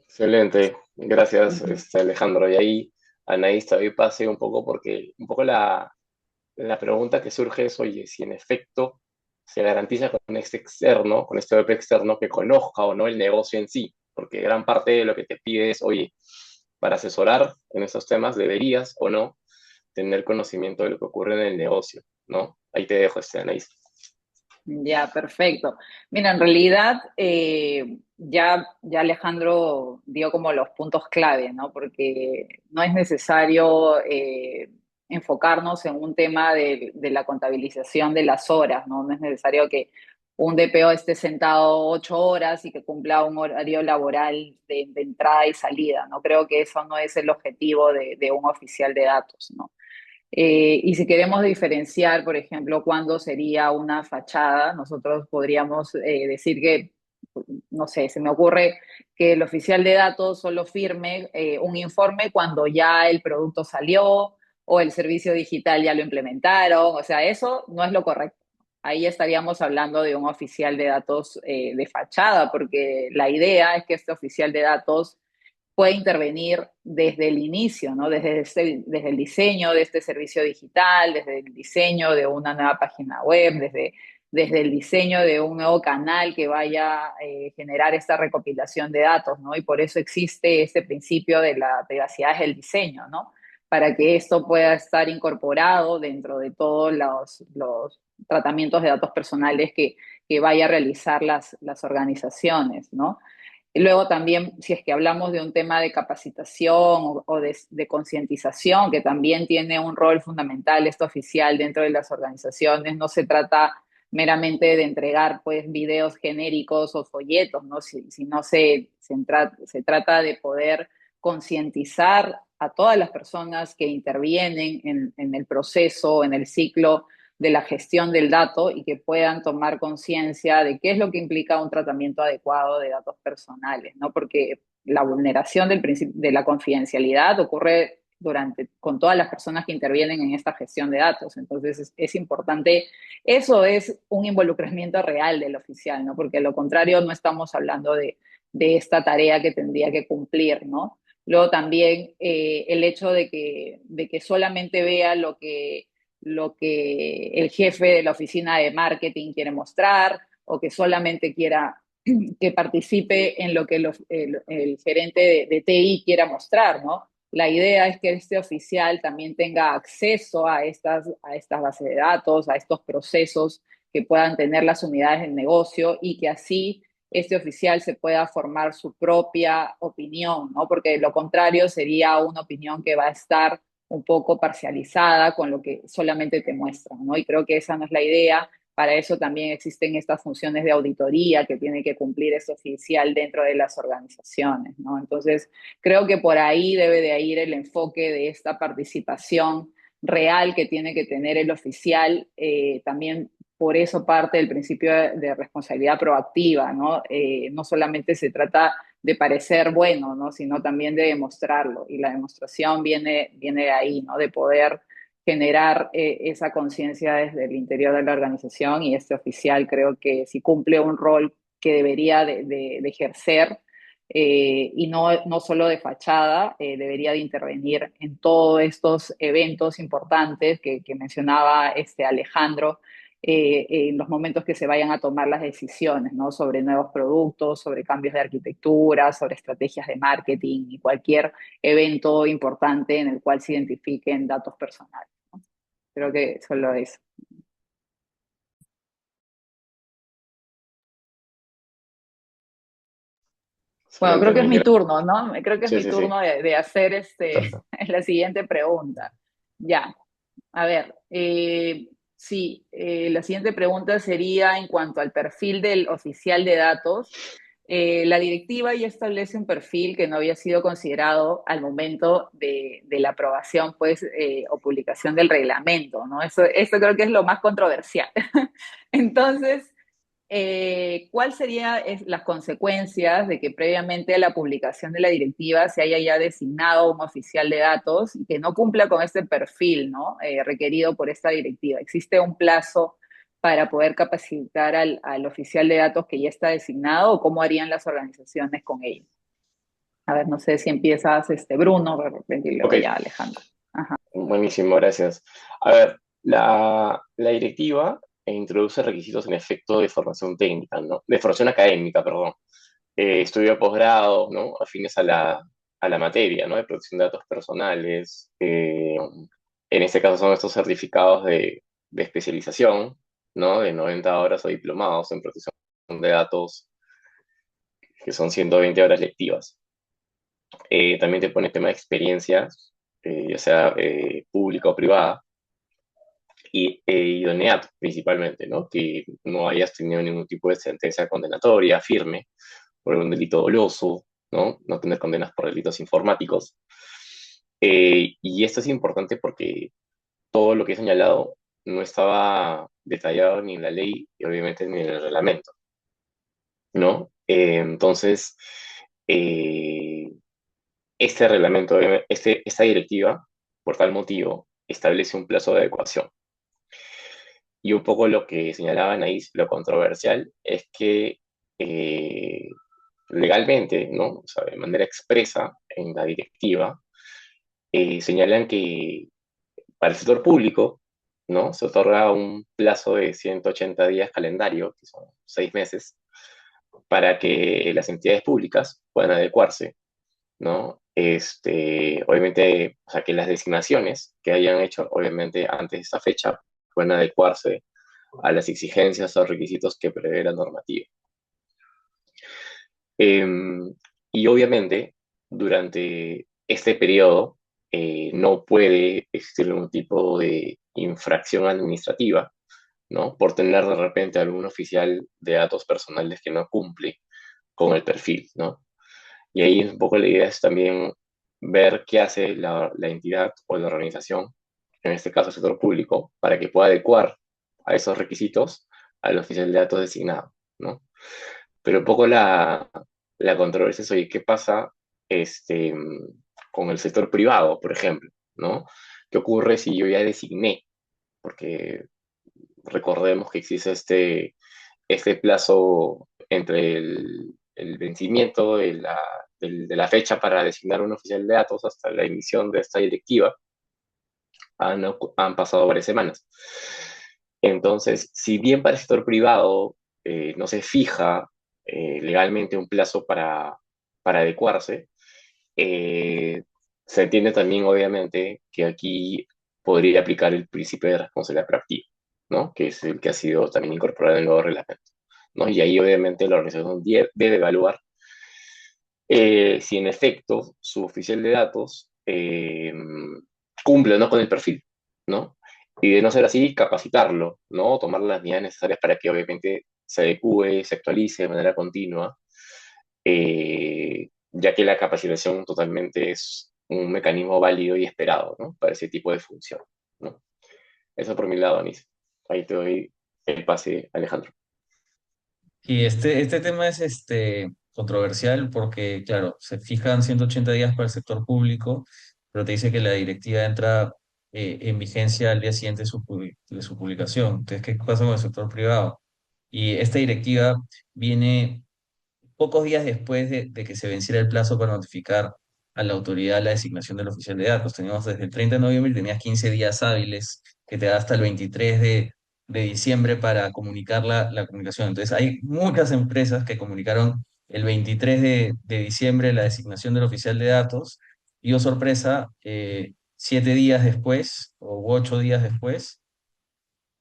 Excelente, gracias Ujú. Alejandro. Y ahí, Anaís, te doy pase un poco porque un poco la pregunta que surge es, oye, si en efecto se garantiza con este web externo que conozca o no el negocio en sí, porque gran parte de lo que te pide es, oye, para asesorar en estos temas deberías o no tener conocimiento de lo que ocurre en el negocio, ¿no? Ahí te dejo, Anaís. Ya, perfecto. Mira, en realidad ya Alejandro dio como los puntos clave, ¿no? Porque no es necesario enfocarnos en un tema de la contabilización de las horas, ¿no? No es necesario que un DPO esté sentado 8 horas y que cumpla un horario laboral de entrada y salida, ¿no? Creo que eso no es el objetivo de un oficial de datos, ¿no? Y si queremos diferenciar, por ejemplo, cuándo sería una fachada, nosotros podríamos decir que, no sé, se me ocurre que el oficial de datos solo firme un informe cuando ya el producto salió o el servicio digital ya lo implementaron. O sea, eso no es lo correcto. Ahí estaríamos hablando de un oficial de datos de fachada, porque la idea es que este oficial de datos puede intervenir desde el inicio, ¿no? Desde el diseño de este servicio digital, desde el diseño de una nueva página web, desde el diseño de un nuevo canal que vaya a generar esta recopilación de datos, ¿no? Y por eso existe este principio de la privacidad del diseño, ¿no? Para que esto pueda estar incorporado dentro de todos los tratamientos de datos personales que vaya a realizar las organizaciones, ¿no? Y luego también, si es que hablamos de un tema de capacitación o de concientización, que también tiene un rol fundamental este oficial dentro de las organizaciones, no se trata meramente de entregar pues videos genéricos o folletos, ¿no? Sino se trata de poder concientizar a todas las personas que intervienen en el proceso, en el ciclo de la gestión del dato y que puedan tomar conciencia de qué es lo que implica un tratamiento adecuado de datos personales, ¿no? Porque la vulneración del principio de la confidencialidad ocurre con todas las personas que intervienen en esta gestión de datos. Entonces es importante, eso es un involucramiento real del oficial, ¿no? Porque lo contrario no estamos hablando de esta tarea que tendría que cumplir, ¿no? Luego también el hecho de que solamente vea lo que el jefe de la oficina de marketing quiere mostrar o que solamente quiera que participe en lo que el gerente de TI quiera mostrar, ¿no? La idea es que este oficial también tenga acceso a estas bases de datos, a estos procesos que puedan tener las unidades del negocio y que así este oficial se pueda formar su propia opinión, ¿no? Porque lo contrario sería una opinión que va a estar un poco parcializada con lo que solamente te muestran, ¿no? Y creo que esa no es la idea. Para eso también existen estas funciones de auditoría que tiene que cumplir ese oficial dentro de las organizaciones, ¿no? Entonces, creo que por ahí debe de ir el enfoque de esta participación real que tiene que tener el oficial, también por eso parte del principio de responsabilidad proactiva, ¿no? No solamente se trata de parecer bueno, ¿no? Sino también de demostrarlo. Y la demostración viene de ahí, ¿no? De poder generar esa conciencia desde el interior de la organización y este oficial creo que si cumple un rol que debería de ejercer y no solo de fachada, debería de intervenir en todos estos eventos importantes que mencionaba Alejandro, en los momentos que se vayan a tomar las decisiones, ¿no? Sobre nuevos productos, sobre cambios de arquitectura, sobre estrategias de marketing y cualquier evento importante en el cual se identifiquen datos personales, ¿no? Creo que solo eso. Bueno, creo Excelente, que es Anaís. mi turno, ¿no? Creo que es Sí, mi sí, sí. turno de hacer Perfecto. la siguiente pregunta. Ya, a ver, Sí, la siguiente pregunta sería en cuanto al perfil del oficial de datos. La directiva ya establece un perfil que no había sido considerado al momento de la aprobación, pues, o publicación del reglamento, ¿no? Eso creo que es lo más controversial. Entonces, ¿cuál serían las consecuencias de que previamente a la publicación de la directiva se haya ya designado un oficial de datos y que no cumpla con este perfil, ¿no? Requerido por esta directiva? ¿Existe un plazo para poder capacitar al oficial de datos que ya está designado o cómo harían las organizaciones con ello? A ver, no sé si empiezas, Bruno, de repente y luego Ok, ya Alejandro. Ajá. buenísimo, gracias. A ver, la directiva introduce requisitos en efecto de formación técnica, ¿no? De formación académica, perdón. Estudio de posgrado, ¿no? Afines a la materia, ¿no? De protección de datos personales. En este caso son estos certificados de especialización, ¿no? De 90 horas o diplomados en protección de datos, que son 120 horas lectivas. También te pone tema de experiencias, ya sea pública o privada, y idoneidad principalmente, ¿no? Que no hayas tenido ningún tipo de sentencia condenatoria firme por algún delito doloso, ¿no? No tener condenas por delitos informáticos. Y esto es importante porque todo lo que he señalado no estaba detallado ni en la ley y obviamente ni en el reglamento, ¿no? Entonces, eh, este reglamento, esta directiva, por tal motivo, establece un plazo de adecuación. Y un poco lo que señalaban ahí, lo controversial, es que eh, legalmente, ¿no? O sea, de manera expresa en la directiva, señalan que para el sector público, ¿no? Se otorga un plazo de 180 días calendario, que son 6 meses, para que las entidades públicas puedan adecuarse, ¿no? Obviamente, o sea, que las designaciones que hayan hecho, obviamente, antes de esta fecha, puedan adecuarse a las exigencias o requisitos que prevé la normativa. Y obviamente, durante este periodo, no puede existir ningún tipo de infracción administrativa, ¿no? Por tener de repente algún oficial de datos personales que no cumple con el perfil, ¿no? Y ahí un poco la idea es también ver qué hace la entidad o la organización, en este caso el sector público, para que pueda adecuar a esos requisitos al oficial de datos designado, ¿no? Pero un poco la controversia es, oye, ¿qué pasa este, con el sector privado, por ejemplo? ¿No? ¿Qué ocurre si yo ya designé? Porque recordemos que existe este plazo entre el vencimiento de la fecha para designar un oficial de datos hasta la emisión de esta directiva. Han pasado varias semanas. Entonces, si bien para el sector privado no se fija legalmente un plazo para adecuarse, eh, se entiende también, obviamente, que aquí podría aplicar el principio de responsabilidad proactiva, ¿no? Que es el que ha sido también incorporado en el nuevo reglamento, ¿no? Y ahí, obviamente, la organización debe evaluar si en efecto su oficial de datos cumple o no con el perfil, ¿no? Y de no ser así, capacitarlo, ¿no? Tomar las medidas necesarias para que obviamente se adecue, se actualice de manera continua, ya que la capacitación totalmente es un mecanismo válido y esperado, ¿no? Para ese tipo de función, ¿no? Eso por mi lado, Anis. Ahí te doy el pase, Alejandro. Y este tema es controversial porque, claro, se fijan 180 días para el sector público, pero te dice que la directiva entra en vigencia al día siguiente de su publicación. Entonces, ¿qué pasa con el sector privado? Y esta directiva viene pocos días después de que se venciera el plazo para notificar a la autoridad la designación del oficial de datos. Teníamos desde el 30 de noviembre y tenías 15 días hábiles que te da hasta el 23 de diciembre para comunicar la comunicación. Entonces, hay muchas empresas que comunicaron el 23 de diciembre la designación del oficial de datos y, oh sorpresa, 7 días después o 8 días después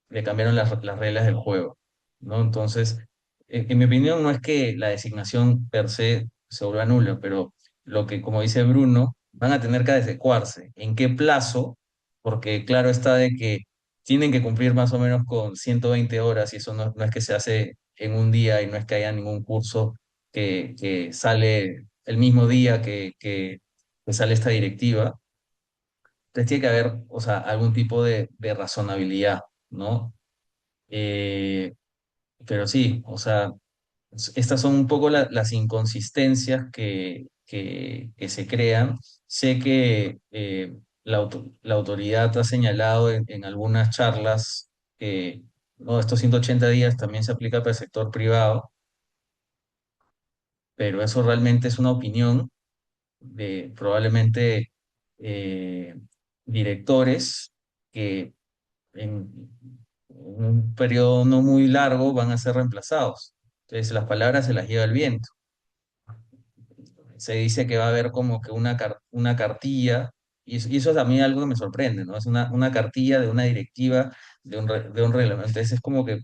le cambiaron las reglas del juego, ¿no? Entonces, en mi opinión, no es que la designación per se se vuelva nula, pero lo que, como dice Bruno, van a tener que adecuarse. ¿En qué plazo? Porque claro está de que tienen que cumplir más o menos con 120 horas y eso no es que se hace en un día y no es que haya ningún curso que sale el mismo día que sale esta directiva. Entonces tiene que haber, o sea, algún tipo de razonabilidad, ¿no? Eh, pero sí, o sea, estas son un poco las inconsistencias que se crean. Sé que la autoridad ha señalado en algunas charlas que no, estos 180 días también se aplica para el sector privado, pero eso realmente es una opinión de probablemente eh, directores que en un periodo no muy largo van a ser reemplazados. Entonces las palabras se las lleva el viento. Se dice que va a haber como que una cartilla, y eso es a mí algo que me sorprende, ¿no? Es una cartilla de una directiva, de un reglamento. Entonces es como que,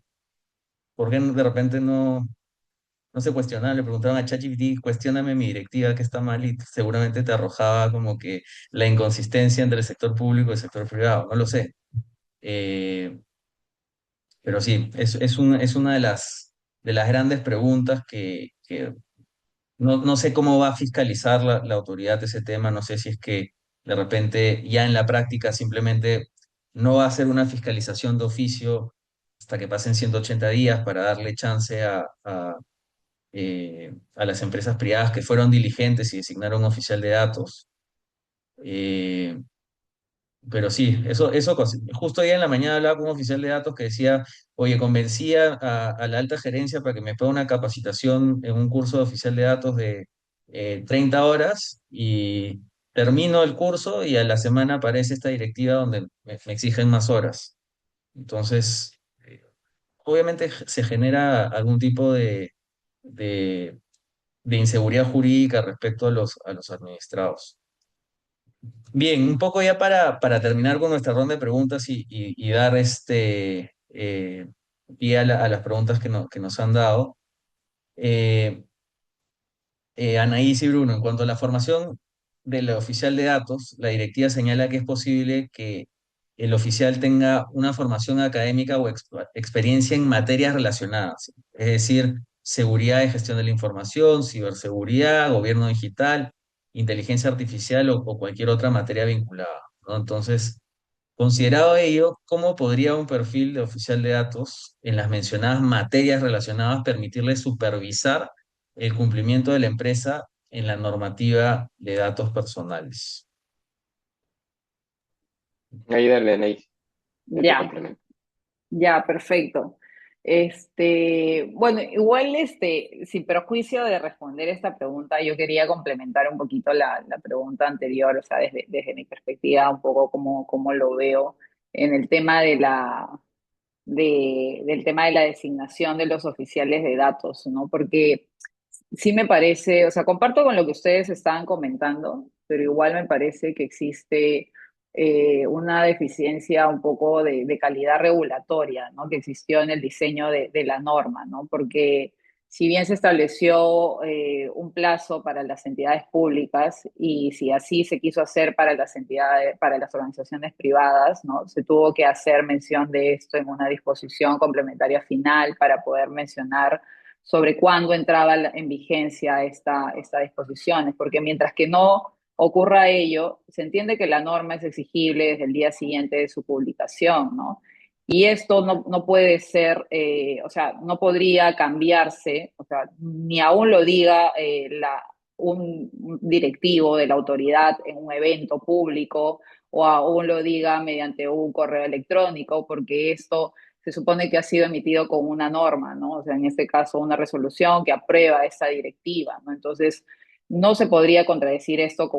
¿por qué de repente no se cuestionaba? Le preguntaban a ChatGPT, cuestióname mi directiva que está mal, y seguramente te arrojaba como que la inconsistencia entre el sector público y el sector privado, no lo sé. Eh, pero sí, es una de las grandes preguntas que no sé cómo va a fiscalizar la autoridad ese tema, no sé si es que de repente ya en la práctica simplemente no va a hacer una fiscalización de oficio hasta que pasen 180 días para darle chance a las empresas privadas que fueron diligentes y designaron un oficial de datos. Eh, pero sí, justo ayer en la mañana hablaba con un oficial de datos que decía, oye, convencía a la alta gerencia para que me ponga una capacitación en un curso de oficial de datos de 30 horas y termino el curso y a la semana aparece esta directiva donde me exigen más horas. Entonces, obviamente se genera algún tipo de, de inseguridad jurídica respecto a a los administrados. Bien, un poco ya para terminar con nuestra ronda de preguntas y dar pie a las preguntas que nos han dado. Eh, Anaís y Bruno, en cuanto a la formación del oficial de datos, la directiva señala que es posible que el oficial tenga una formación académica o experiencia en materias relacionadas, es decir, seguridad y gestión de la información, ciberseguridad, gobierno digital, inteligencia artificial o cualquier otra materia vinculada, ¿no? Entonces, considerado ello, ¿cómo podría un perfil de oficial de datos en las mencionadas materias relacionadas permitirle supervisar el cumplimiento de la empresa en la normativa de datos personales? Ahí dale, Anaís, yo te Ya, complemento. ya, perfecto. Bueno, igual, sin perjuicio de responder esta pregunta, yo quería complementar un poquito la pregunta anterior, o sea, desde mi perspectiva, un poco como lo veo en el tema del tema de la designación de los oficiales de datos, ¿no? Porque sí me parece, o sea, comparto con lo que ustedes estaban comentando, pero igual me parece que existe una deficiencia un poco de calidad regulatoria, ¿no? Que existió en el diseño de la norma, ¿no? Porque si bien se estableció un plazo para las entidades públicas y si así se quiso hacer para las entidades, para las organizaciones privadas, ¿no? Se tuvo que hacer mención de esto en una disposición complementaria final para poder mencionar sobre cuándo entraba en vigencia esta disposición, porque mientras que no ocurra ello, se entiende que la norma es exigible desde el día siguiente de su publicación, ¿no? Y esto no puede ser, o sea, no podría cambiarse, o sea, ni aún lo diga un directivo de la autoridad en un evento público o aún lo diga mediante un correo electrónico, porque esto se supone que ha sido emitido con una norma, ¿no? O sea, en este caso, una resolución que aprueba esa directiva, ¿no? Entonces, no se podría contradecir esto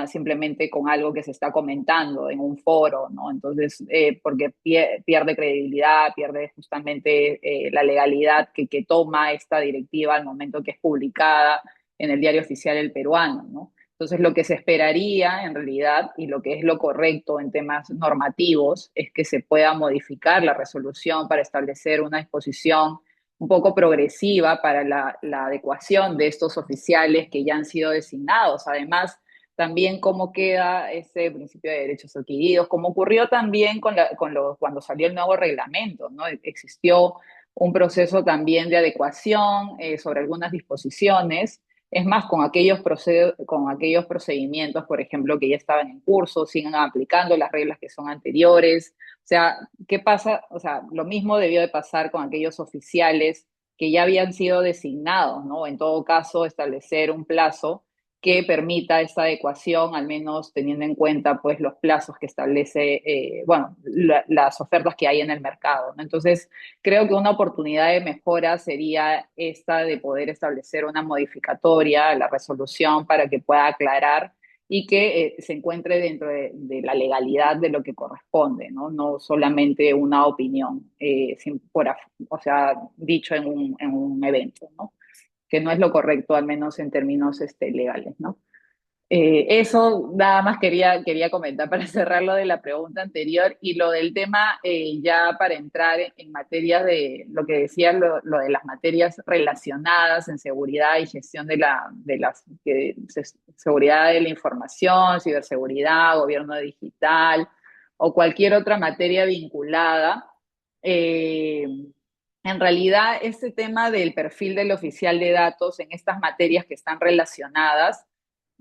simplemente con algo que se está comentando en un foro, ¿no? Entonces, porque pierde credibilidad, pierde justamente la legalidad que toma esta directiva al momento que es publicada en el diario oficial el peruano, ¿no? Entonces, lo que se esperaría en realidad y lo que es lo correcto en temas normativos es que se pueda modificar la resolución para establecer una disposición un poco progresiva para la adecuación de estos oficiales que ya han sido designados. Además, también cómo queda ese principio de derechos adquiridos, como ocurrió también cuando salió el nuevo reglamento, ¿no? Existió un proceso también de adecuación sobre algunas disposiciones. Es más, con aquellos procedimientos, por ejemplo, que ya estaban en curso, siguen aplicando las reglas que son anteriores. O sea, ¿qué pasa? O sea, lo mismo debió de pasar con aquellos oficiales que ya habían sido designados, ¿no? En todo caso, establecer un plazo que permita esta adecuación, al menos teniendo en cuenta pues los plazos que establece, bueno, las ofertas que hay en el mercado, ¿no? Entonces, creo que una oportunidad de mejora sería esta de poder establecer una modificatoria a la resolución para que pueda aclarar y que se encuentre dentro de la legalidad de lo que corresponde, ¿no? No solamente una opinión, o sea, dicho en un evento, ¿no? Que no es lo correcto, al menos en términos legales, ¿no? Eso nada más quería comentar para cerrar lo de la pregunta anterior y lo del tema, ya para entrar en materia de lo que decía, lo de las materias relacionadas en seguridad y gestión seguridad de la información, ciberseguridad, gobierno digital o cualquier otra materia vinculada. Eh, en realidad, este tema del perfil del oficial de datos en estas materias que están relacionadas,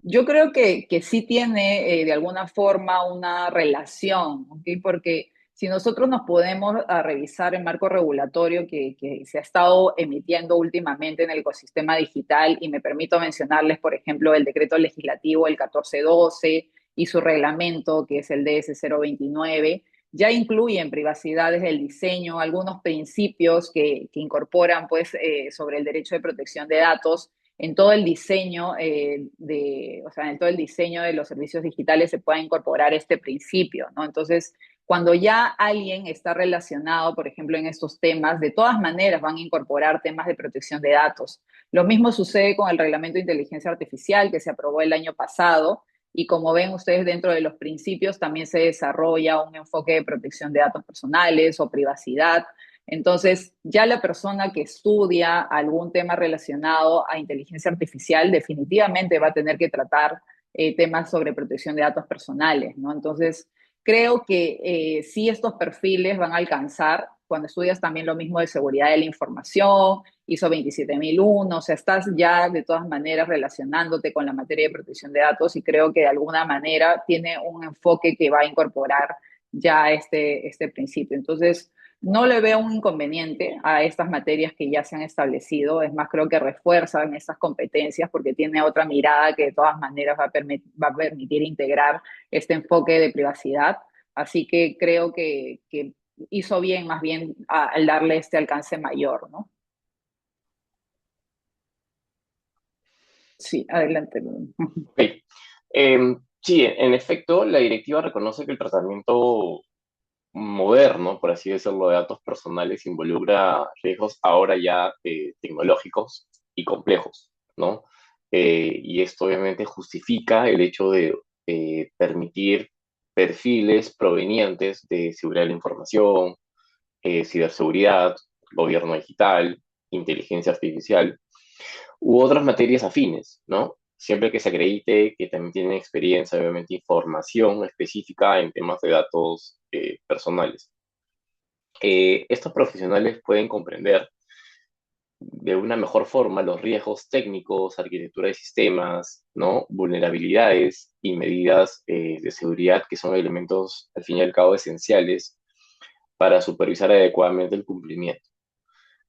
yo creo que sí tiene de alguna forma una relación, ¿ok? Porque si nosotros nos podemos revisar el marco regulatorio que se ha estado emitiendo últimamente en el ecosistema digital, y me permito mencionarles, por ejemplo, el decreto legislativo el 1412 y su reglamento, que es el DS 029, ya incluyen privacidad desde el diseño, algunos principios que incorporan pues, sobre el derecho de protección de datos en todo el diseño o sea, en todo el diseño de los servicios digitales se pueda incorporar este principio, ¿no? Entonces, cuando ya alguien está relacionado, por ejemplo, en estos temas, de todas maneras van a incorporar temas de protección de datos. Lo mismo sucede con el reglamento de inteligencia artificial que se aprobó el año pasado, y como ven ustedes, dentro de los principios también se desarrolla un enfoque de protección de datos personales o privacidad. Entonces, ya la persona que estudia algún tema relacionado a inteligencia artificial definitivamente va a tener que tratar temas sobre protección de datos personales, ¿no? Entonces, creo que sí, estos perfiles van a alcanzar cuando estudias también lo mismo de seguridad de la información, ISO 27001, o sea, estás ya de todas maneras relacionándote con la materia de protección de datos, y creo que de alguna manera tiene un enfoque que va a incorporar ya este principio. Entonces, no le veo un inconveniente a estas materias que ya se han establecido. Es más, creo que refuerzan esas competencias porque tiene otra mirada que de todas maneras va a permitir integrar este enfoque de privacidad. Así que creo que hizo bien más bien al darle este alcance mayor, ¿no? Sí, adelante. Ok. Sí, en efecto, la directiva reconoce que el tratamiento moderno, por así decirlo, de datos personales involucra riesgos ahora ya tecnológicos y complejos, ¿no? Y esto obviamente justifica el hecho de permitir perfiles provenientes de seguridad de la información, ciberseguridad, gobierno digital, inteligencia artificial, u otras materias afines, ¿no? Siempre que se acredite que también tienen experiencia, obviamente información específica en temas de datos personales. Estos profesionales pueden comprender de una mejor forma los riesgos técnicos, arquitectura de sistemas, ¿no? Vulnerabilidades y medidas de seguridad que son elementos, al fin y al cabo, esenciales para supervisar adecuadamente el cumplimiento.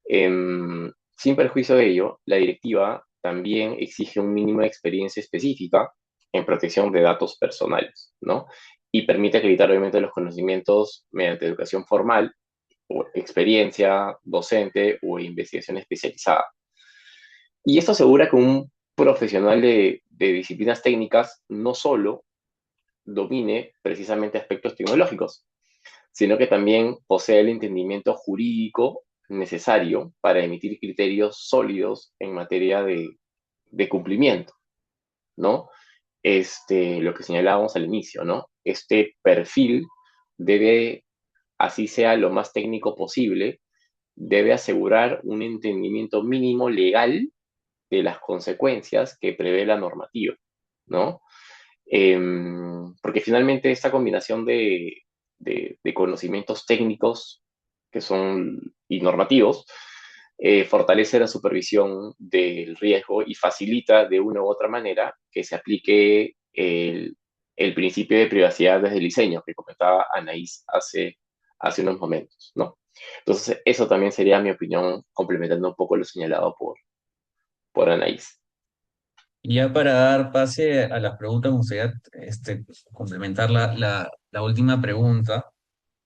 Sin perjuicio de ello, la directiva también exige un mínimo de experiencia específica en protección de datos personales, ¿no? Y permite acreditar obviamente los conocimientos mediante educación formal o experiencia docente o investigación especializada. Y esto asegura que un profesional de disciplinas técnicas no solo domine precisamente aspectos tecnológicos, sino que también posee el entendimiento jurídico necesario para emitir criterios sólidos en materia de cumplimiento, ¿no? Lo que señalábamos al inicio, ¿no? Este perfil debe, así sea lo más técnico posible, debe asegurar un entendimiento mínimo legal de las consecuencias que prevé la normativa, ¿no? Porque finalmente esta combinación de conocimientos técnicos que son y normativos fortalece la supervisión del riesgo y facilita de una u otra manera que se aplique el principio de privacidad desde el diseño que comentaba Anaís hace unos momentos, ¿no? Entonces, eso también sería mi opinión, complementando un poco lo señalado por Anaís. Y ya para dar pase a las preguntas, me gustaría complementar la última pregunta.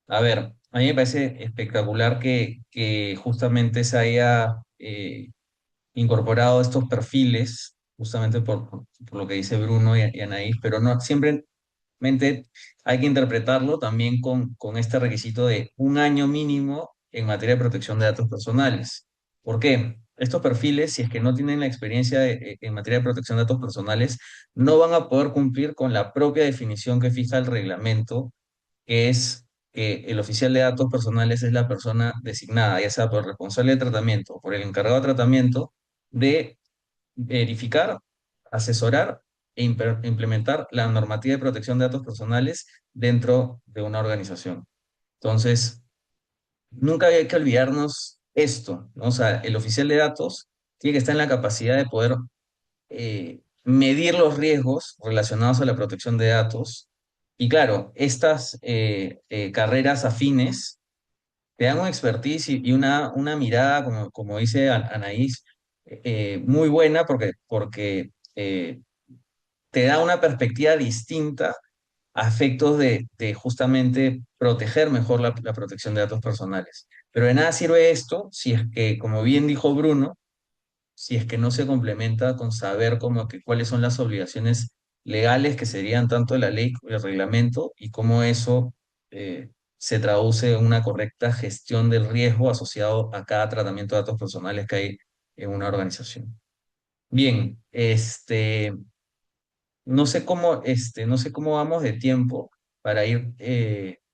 A ver, a mí me parece espectacular que justamente se haya incorporado estos perfiles, justamente por lo que dice Bruno y Anaís, pero no siempre hay que interpretarlo también con este requisito de un año mínimo en materia de protección de datos personales. ¿Por qué? Estos perfiles, si es que no tienen la experiencia en materia de protección de datos personales, no van a poder cumplir con la propia definición que fija el reglamento, que es que el oficial de datos personales es la persona designada, ya sea por el responsable de tratamiento o por el encargado de tratamiento, de verificar, asesorar e implementar la normativa de protección de datos personales dentro de una organización. Entonces, nunca hay que olvidarnos esto, ¿no? O sea, el oficial de datos tiene que estar en la capacidad de poder medir los riesgos relacionados a la protección de datos. Y claro, estas carreras afines te dan un expertise y una mirada, como dice Anaís, muy buena porque te da una perspectiva distinta a efectos de justamente proteger mejor la protección de datos personales. Pero de nada sirve esto si es que, como bien dijo Bruno, si es que no se complementa con saber como que cuáles son las obligaciones legales que serían tanto la ley, el reglamento, y cómo eso se traduce en una correcta gestión del riesgo asociado a cada tratamiento de datos personales que hay en una organización. Bien, no sé cómo vamos de tiempo para ir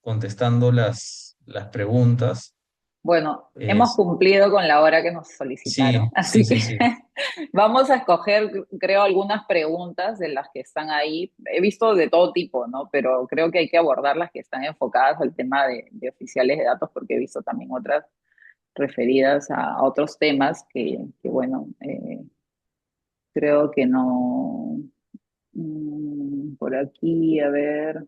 contestando las preguntas. Bueno, hemos Es- cumplido con la hora que nos sí, solicitaron, sí, así sí, que sí. vamos a escoger, creo, algunas preguntas de las que están ahí. He visto de todo tipo, ¿no? Pero creo que hay que abordar las que están enfocadas al tema de oficiales de datos, porque he visto también otras referidas a otros temas bueno, creo que no. Por aquí, a ver.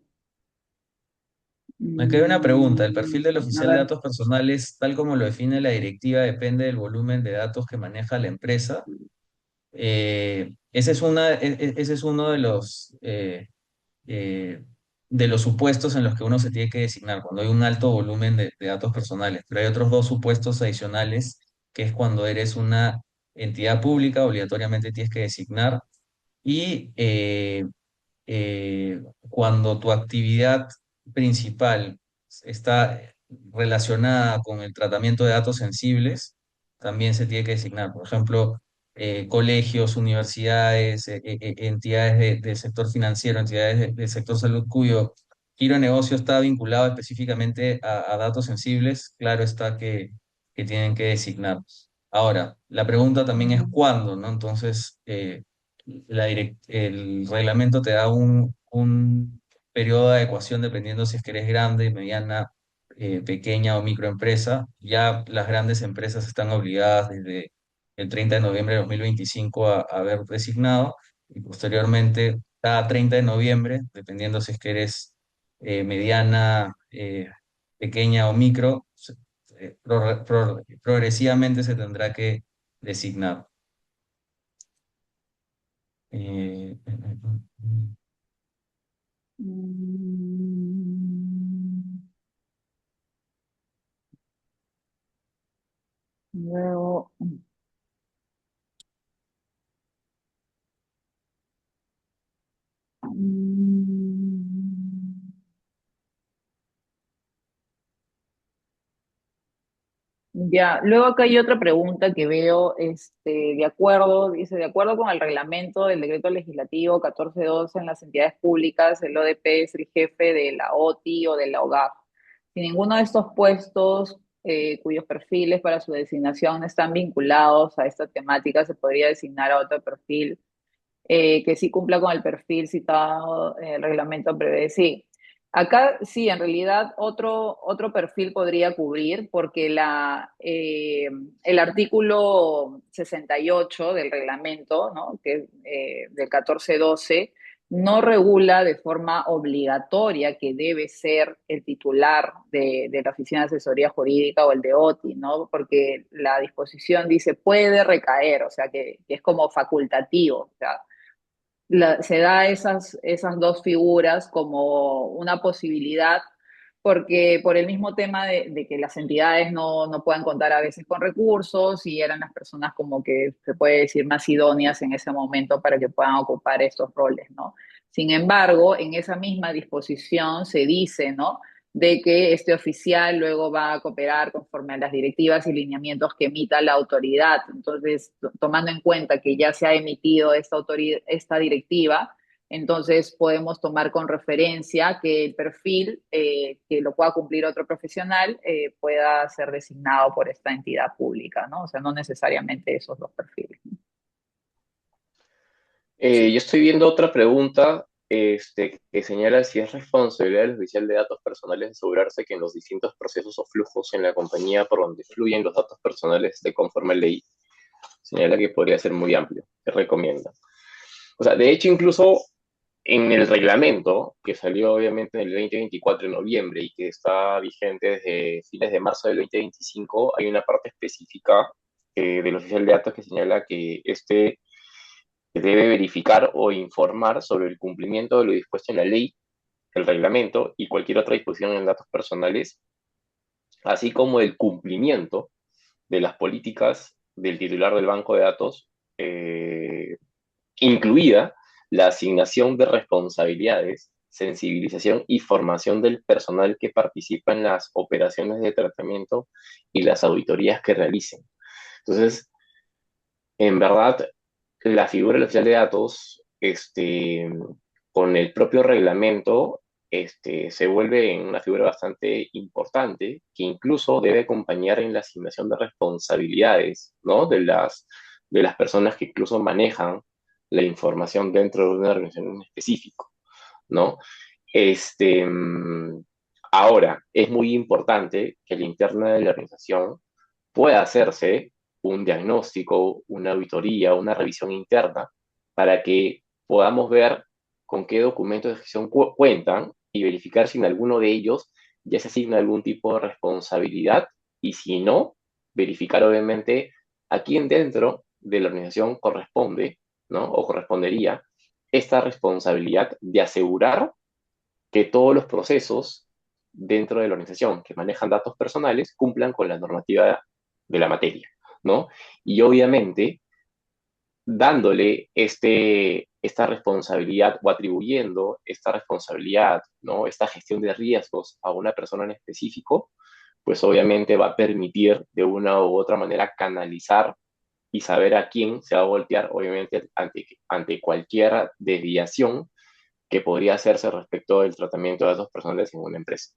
Acá hay una pregunta. ¿El perfil del A oficial de ver. datos personales, tal como lo define la directiva, depende del volumen de datos que maneja la empresa? Ese es uno eh, de los supuestos en los que uno se tiene que designar, cuando hay un alto volumen de datos personales. Pero hay otros dos supuestos adicionales, que es cuando eres una entidad pública, obligatoriamente tienes que designar, y cuando tu actividad principal está relacionada con el tratamiento de datos sensibles, también se tiene que designar. Por ejemplo, colegios, universidades, entidades del sector financiero, entidades del sector salud cuyo giro de negocio está vinculado específicamente a datos sensibles, claro está que tienen que designar. Ahora, la pregunta también es cuándo, ¿no? Entonces, el reglamento te da un periodo de adecuación dependiendo si es que eres grande, mediana, pequeña o microempresa. Ya las grandes empresas están obligadas desde el 30 de noviembre de 2025 a haber designado, y posteriormente cada 30 de noviembre, dependiendo si es que eres mediana, pequeña o micro, progresivamente se tendrá que designar. Mm. Mm, Luego, mm, ya, luego acá hay otra pregunta que veo, dice, de acuerdo con el reglamento del decreto legislativo 1412 en las entidades públicas, el ODP es el jefe de la OTI o de la OGAF. Si ninguno de estos puestos, cuyos perfiles para su designación no están vinculados a esta temática, se podría designar a otro perfil. que sí cumpla con el perfil citado en el reglamento prevé. Sí, acá sí, en realidad otro perfil podría cubrir porque el artículo 68 del reglamento, ¿no? Que, del 1412, no regula de forma obligatoria que debe ser el titular de la Oficina de Asesoría Jurídica o el de OTI, ¿no? Porque la disposición dice puede recaer, o sea, que es como facultativo, o sea, se da esas dos figuras como una posibilidad, porque por el mismo tema de que las entidades no puedan contar a veces con recursos y eran las personas como que se puede decir más idóneas en ese momento para que puedan ocupar estos roles, ¿no? Sin embargo, en esa misma disposición se dice, ¿no? De que este oficial luego va a cooperar conforme a las directivas y lineamientos que emita la autoridad. Entonces, tomando en cuenta que ya se ha emitido esta directiva, entonces podemos tomar con referencia que el perfil que lo pueda cumplir otro profesional pueda ser designado por esta entidad pública, ¿no? O sea, no necesariamente esos dos perfiles. Yo estoy viendo otra pregunta que señala si es responsabilidad del oficial de datos personales asegurarse que en los distintos procesos o flujos en la compañía por donde fluyen los datos personales esté conforme a ley. Señala que podría ser muy amplio. ¿Qué recomienda? O sea, de hecho, incluso en el reglamento, que salió obviamente en el 2024 de noviembre y que está vigente desde fines de marzo del 2025, hay una parte específica del oficial de datos que señala que debe verificar o informar sobre el cumplimiento de lo dispuesto en la ley, el reglamento y cualquier otra disposición en datos personales, así como el cumplimiento de las políticas del titular del banco de datos, incluida la asignación de responsabilidades, sensibilización y formación del personal que participa en las operaciones de tratamiento y las auditorías que realicen. Entonces, en verdad, la figura del oficial de datos, con el propio reglamento, se vuelve una figura bastante importante que incluso debe acompañar en la asignación de responsabilidades, ¿no? De las personas que incluso manejan la información dentro de una organización en específico, ¿no? Este, mm, Ahora, es muy importante que la interna de la organización pueda hacerse un diagnóstico, una auditoría, una revisión interna, para que podamos ver con qué documentos de gestión cuentan y verificar si en alguno de ellos ya se asigna algún tipo de responsabilidad y si no, verificar obviamente a quién dentro de la organización corresponde, ¿no? O correspondería esta responsabilidad de asegurar que todos los procesos dentro de la organización que manejan datos personales cumplan con la normativa de la materia, ¿no? Y obviamente, dándole esta responsabilidad o atribuyendo esta responsabilidad, ¿no? Esta gestión de riesgos a una persona en específico, pues obviamente va a permitir de una u otra manera canalizar y saber a quién se va a voltear, obviamente, ante cualquier desviación que podría hacerse respecto del tratamiento de datos personales en una empresa.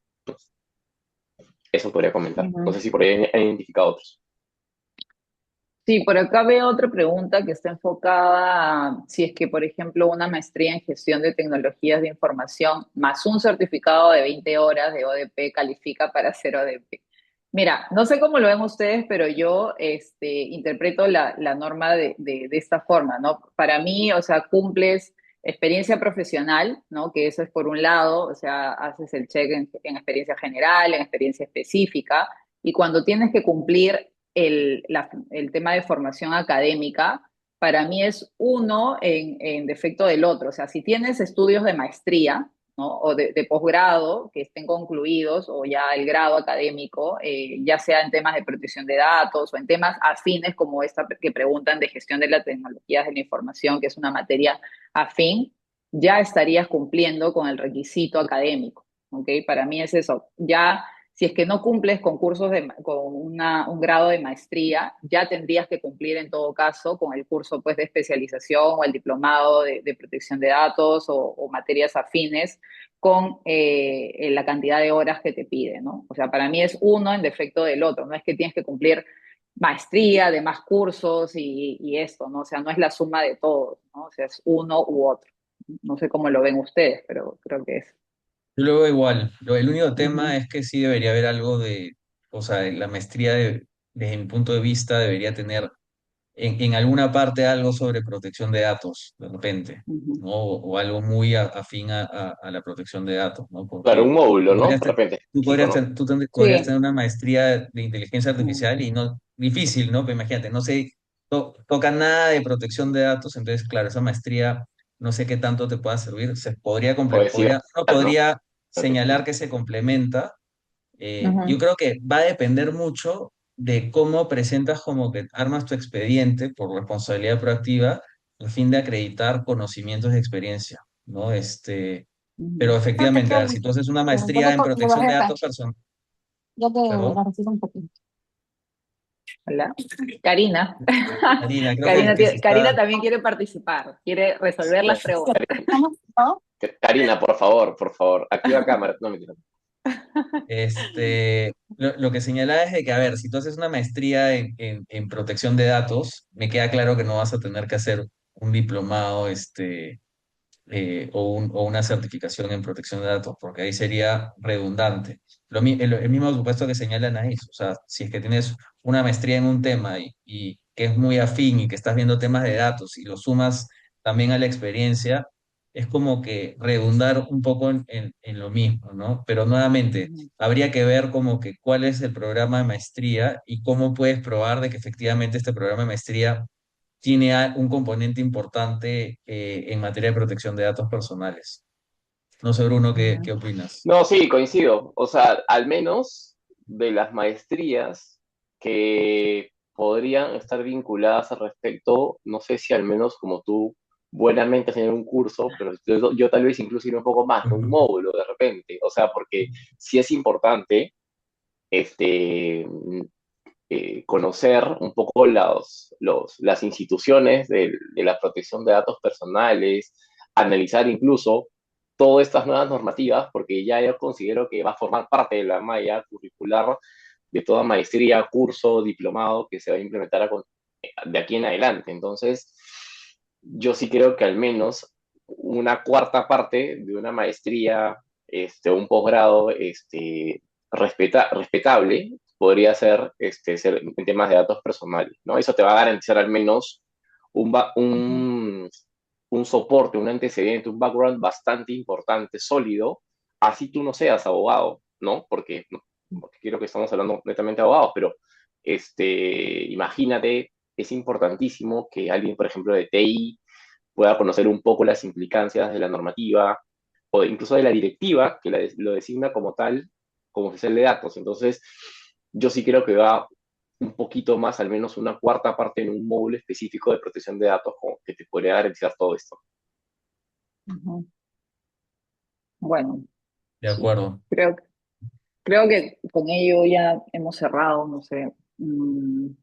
Eso podría comentar. No sé Ujú. si por ahí han identificado otros. Sí, por acá veo otra pregunta que está enfocada a si es que, por ejemplo, una maestría en gestión de tecnologías de información más un certificado de 20 horas de ODP califica para ser ODP. Mira, no sé cómo lo ven ustedes, pero yo interpreto la norma de esta forma, ¿no? Para mí, o sea, cumples experiencia profesional, ¿no? Que eso es por un lado, o sea, haces el check en experiencia general, en experiencia específica, y cuando tienes que cumplir el tema de formación académica, para mí es uno en defecto del otro. O sea, si tienes estudios de maestría, ¿no? O de posgrado que estén concluidos, o ya el grado académico, ya sea en temas de protección de datos o en temas afines como esta que preguntan de gestión de las tecnologías de la información, que es una materia afín, ya estarías cumpliendo con el requisito académico. ¿Ok? Para mí es eso. Ya si es que no cumples con cursos con un grado de maestría, ya tendrías que cumplir en todo caso con el curso pues, de especialización o el diplomado de protección de datos o materias afines con la cantidad de horas que te pide, ¿no? O sea, para mí es uno en defecto del otro, no es que tienes que cumplir maestría, de más cursos y esto, ¿no? O sea, no es la suma de todos, ¿no? O sea, es uno u otro. No sé cómo lo ven ustedes, pero creo que es. Yo lo veo igual. El único tema Ujú, es que sí debería haber algo de, o sea, la maestría desde mi punto de vista debería tener en alguna parte algo sobre protección de datos, de repente, ujú, ¿no? O algo muy afín a la protección de datos, ¿no? Claro, un Porque módulo, tú ¿no? podrías, De repente tú específico, podrías, ¿no? podrías sí. tener una maestría de inteligencia Mm, artificial y no, difícil, ¿no? Pero imagínate, no sé, toca nada de protección de datos, entonces, claro, esa maestría no sé qué tanto te pueda servir, se podría, O decir, uno ¿no? podría señalar que se complementa. Yo ujú, creo que va a depender mucho de cómo presentas, como que armas tu expediente por responsabilidad proactiva a fin de acreditar conocimientos y experiencia, ¿no? Pero ujú. efectivamente, a ver, si tú haces una maestría en protección de datos personales, perdón, Hola. Karina. Karina, creo que se Karina está, también quiere participar, quiere resolver las preguntas. Karina, por favor, activa cámara. No, mentira. lo que señalaba es de que, a ver, si tú haces una maestría en protección de datos, me queda claro que no vas a tener que hacer un diplomado, o una certificación en protección de datos, porque ahí sería redundante. El mismo supuesto que señala Anaís, o sea, si es que tienes una maestría en un tema y que es muy afín y que estás viendo temas de datos y lo sumas también a la experiencia, es como que redundar un poco en lo mismo, ¿no? Pero nuevamente, Ujú, habría que ver como que cuál es el programa de maestría y cómo puedes probar de que efectivamente este programa de maestría tiene un componente importante en materia de protección de datos personales. No sé, Bruno, ¿qué ujú, opinas? No, sí, coincido. O sea, al menos de las maestrías que podrían estar vinculadas al respecto, no sé si al menos como tú buenamente tener un curso, pero yo tal vez incluso ir un poco más, ¿no? Un Ujú. módulo de repente. O sea, porque sí es importante este, conocer un poco las instituciones de la protección de datos personales, analizar incluso todas estas nuevas normativas, porque ya yo considero que va a formar parte de la malla curricular de toda maestría, curso, diplomado que se va a implementar de aquí en adelante. Entonces, yo sí creo que al menos una cuarta parte de una maestría, un posgrado, respetable, podría ser en temas de datos personales, ¿no? Eso te va a garantizar al menos un, ujú, un soporte, un antecedente, un background bastante importante, sólido, así tú no seas abogado, ¿no? Porque, no, porque quiero que estamos hablando netamente de abogados, pero imagínate, es importantísimo que alguien, por ejemplo, de TI pueda conocer un poco las implicancias de la normativa o incluso de la directiva que lo designa como tal, como oficial de datos. Entonces, yo sí creo que va un poquito más, al menos una cuarta parte en un módulo específico de protección de datos como que te podría garantizar todo esto. ujú. Bueno, De sí. acuerdo. Creo, creo que con ello ya hemos cerrado, no sé. No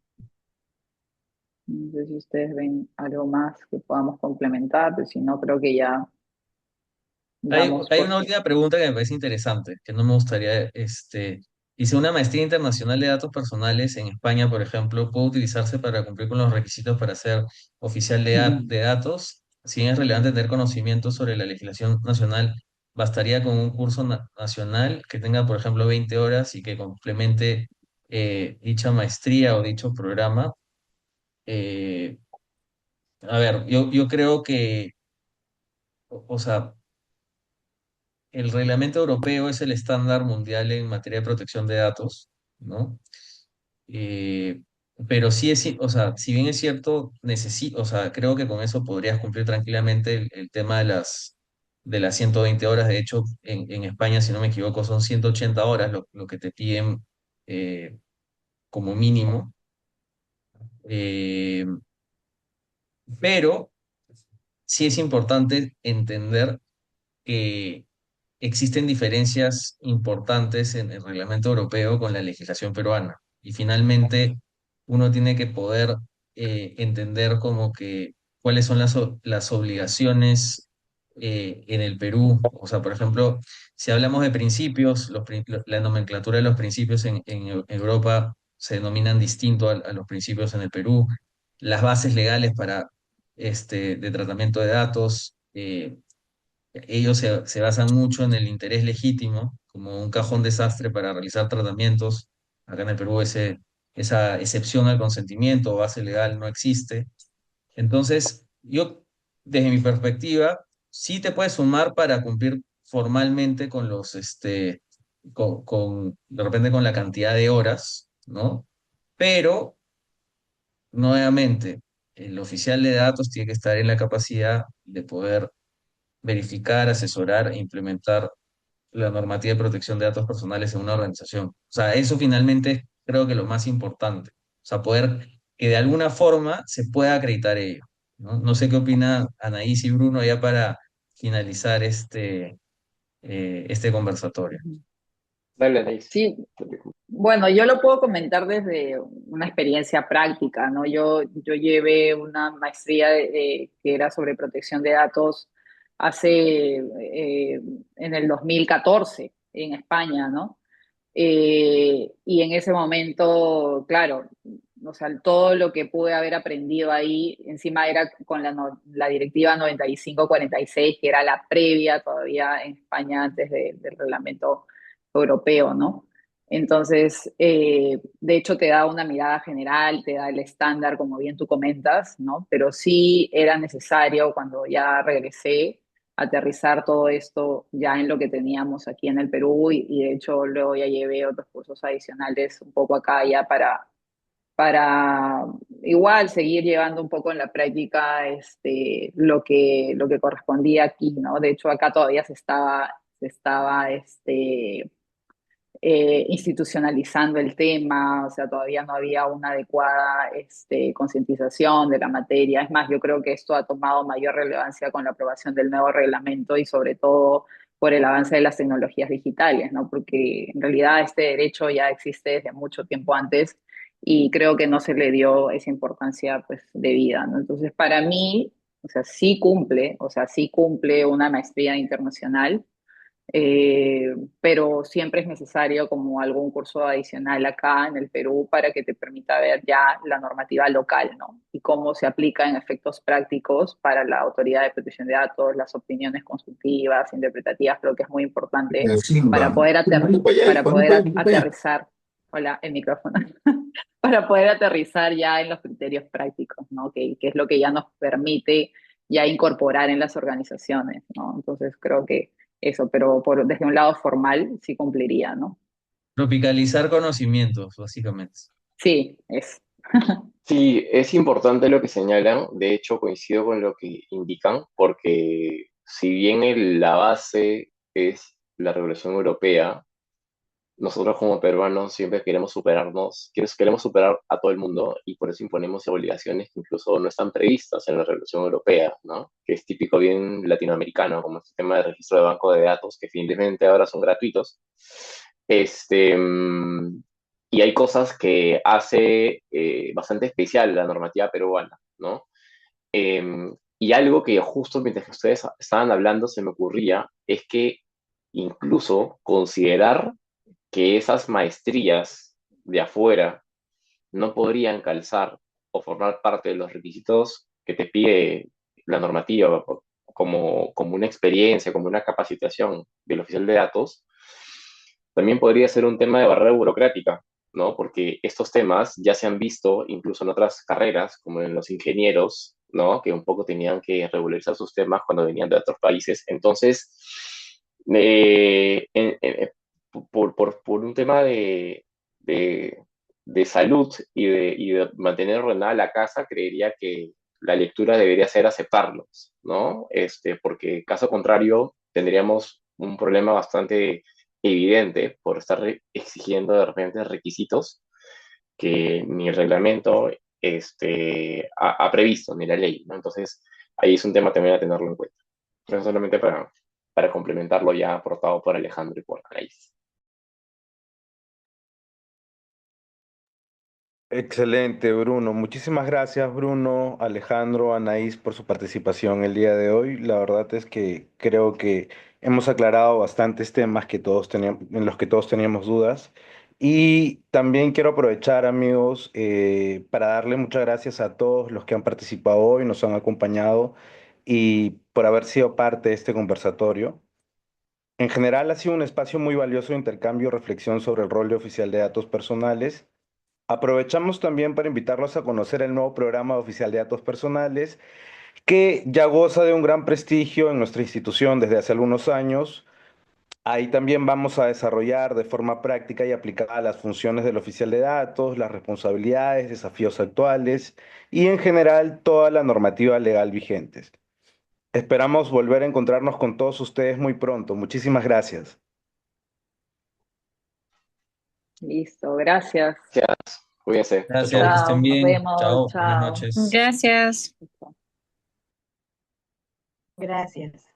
sé si ustedes ven algo más que podamos complementar, pero si no, creo que ya damos Hay por una última pregunta que me parece interesante, que no me gustaría, dice, una maestría internacional de datos personales en España, por ejemplo, puede utilizarse para cumplir con los requisitos para ser oficial de datos. Si bien es relevante tener conocimientos sobre la legislación nacional, bastaría con un curso nacional que tenga, por ejemplo, 20 horas y que complemente dicha maestría o dicho programa. Eh, a ver, yo creo que, o sea, el reglamento europeo es el estándar mundial en materia de protección de datos, ¿no? Eh, pero sí o sea, si bien es cierto, o sea, creo que con eso podrías cumplir tranquilamente el tema de las 120 horas. De hecho, en España, si no me equivoco, son 180 horas lo que te piden como mínimo. Eh, pero sí es importante entender que existen diferencias importantes en el reglamento europeo con la legislación peruana. Y finalmente, uno tiene que poder entender como que cuáles son las obligaciones en el Perú. O sea, por ejemplo, si hablamos de principios, la nomenclatura de los principios en Europa se denominan distinto a los principios en el Perú, las bases legales para de tratamiento de datos. Ellos se basan mucho en el interés legítimo, como un cajón desastre para realizar tratamientos. Acá en el Perú esa excepción al consentimiento o base legal no existe. Entonces, yo, desde mi perspectiva, sí te puedes sumar para cumplir formalmente con de repente con la cantidad de horas, ¿no? Pero, nuevamente, el oficial de datos tiene que estar en la capacidad de poder verificar, asesorar e implementar la normativa de protección de datos personales en una organización. O sea, eso finalmente creo que lo más importante. O sea, poder que de alguna forma se pueda acreditar ello, ¿no? No sé qué opina Anaís y Bruno ya para finalizar este conversatorio. Dale, Anaís. Sí, bueno, yo lo puedo comentar desde una experiencia práctica, ¿no? Yo llevé una maestría que era sobre protección de datos hace, en el 2014 en España, ¿no? Y en ese momento, claro, o sea, todo lo que pude haber aprendido ahí, encima era con la directiva 9546, que era la previa todavía en España antes del reglamento europeo, ¿no? Entonces, de hecho, te da una mirada general, te da el estándar, como bien tú comentas, ¿no? Pero sí era necesario cuando ya regresé aterrizar todo esto ya en lo que teníamos aquí en el Perú y de hecho luego ya llevé otros cursos adicionales un poco acá ya para igual seguir llevando un poco en la práctica lo que correspondía aquí, ¿no? De hecho acá todavía se estaba institucionalizando el tema, o sea, todavía no había una adecuada concientización de la materia. Es más, yo creo que esto ha tomado mayor relevancia con la aprobación del nuevo reglamento y sobre todo por el avance de las tecnologías digitales, ¿no? Porque en realidad este derecho ya existe desde mucho tiempo antes y creo que no se le dio esa importancia pues debida, ¿no? Entonces, para mí, o sea, sí cumple una maestría internacional, pero siempre es necesario como algún curso adicional acá en el Perú para que te permita ver ya la normativa local, ¿no? Y cómo se aplica en efectos prácticos para la Autoridad de Protección de Datos, las opiniones consultivas, interpretativas, creo que es muy importante para Silva. poder, para No poder puedes, no puedes. aterrizar, hola, el micrófono, para poder aterrizar ya en los criterios prácticos, ¿no? Que es lo que ya nos permite ya incorporar en las organizaciones, ¿no? Entonces creo que eso, pero desde un lado formal sí cumpliría, ¿no? Tropicalizar conocimientos, básicamente. Sí, es. Sí, es importante lo que señalan, de hecho coincido con lo que indican, porque si bien la base es la regulación europea, nosotros como peruanos siempre queremos superarnos, queremos superar a todo el mundo y por eso imponemos obligaciones que incluso no están previstas en la regulación europea, ¿no? Que es típico bien latinoamericano, como el sistema de registro de banco de datos, que finalmente ahora son gratuitos. Este, mm, y hay cosas que hace bastante especial la normativa peruana, ¿no? Y algo que justo mientras que ustedes estaban hablando se me ocurría es que incluso considerar que esas maestrías de afuera no podrían calzar o formar parte de los requisitos que te pide la normativa como una experiencia, como una capacitación del oficial de datos, también podría ser un tema de barrera burocrática, ¿no? Porque estos temas ya se han visto incluso en otras carreras, como en los ingenieros, ¿no? Que un poco tenían que regularizar sus temas cuando venían de otros países. Entonces, por un tema de, de salud y de mantener ordenada la casa, creería que la lectura debería ser aceptarlos, ¿no? Porque caso contrario, tendríamos un problema bastante evidente por estar exigiendo de repente requisitos que ni el reglamento ha previsto, ni la ley, ¿no? Entonces, ahí es un tema también a tenerlo en cuenta. No solamente para complementar lo ya aportado por Alejandro y por Anaís. Excelente, Bruno. Muchísimas gracias, Bruno, Alejandro, Anaís, por su participación el día de hoy. La verdad es que creo que hemos aclarado bastantes temas que todos teníamos, en los que todos teníamos dudas Y también quiero aprovechar, amigos, para darle muchas gracias a todos los que han participado hoy, nos han acompañado y por haber sido parte de este conversatorio. En general, ha sido un espacio muy valioso de intercambio y reflexión sobre el rol de oficial de datos personales. Aprovechamos también para invitarlos a conocer el nuevo programa de oficial de datos personales, que ya goza de un gran prestigio en nuestra institución desde hace algunos años. Ahí también vamos a desarrollar de forma práctica y aplicada las funciones del oficial de datos, las responsabilidades, desafíos actuales y en general toda la normativa legal vigente. Esperamos volver a encontrarnos con todos ustedes muy pronto. Muchísimas gracias. Listo, gracias. Gracias, cuídense. Chau, Gracias, que chau. estén Chao, nos bien. vemos, Chao, buenas chao. noches. Gracias. Listo. Gracias.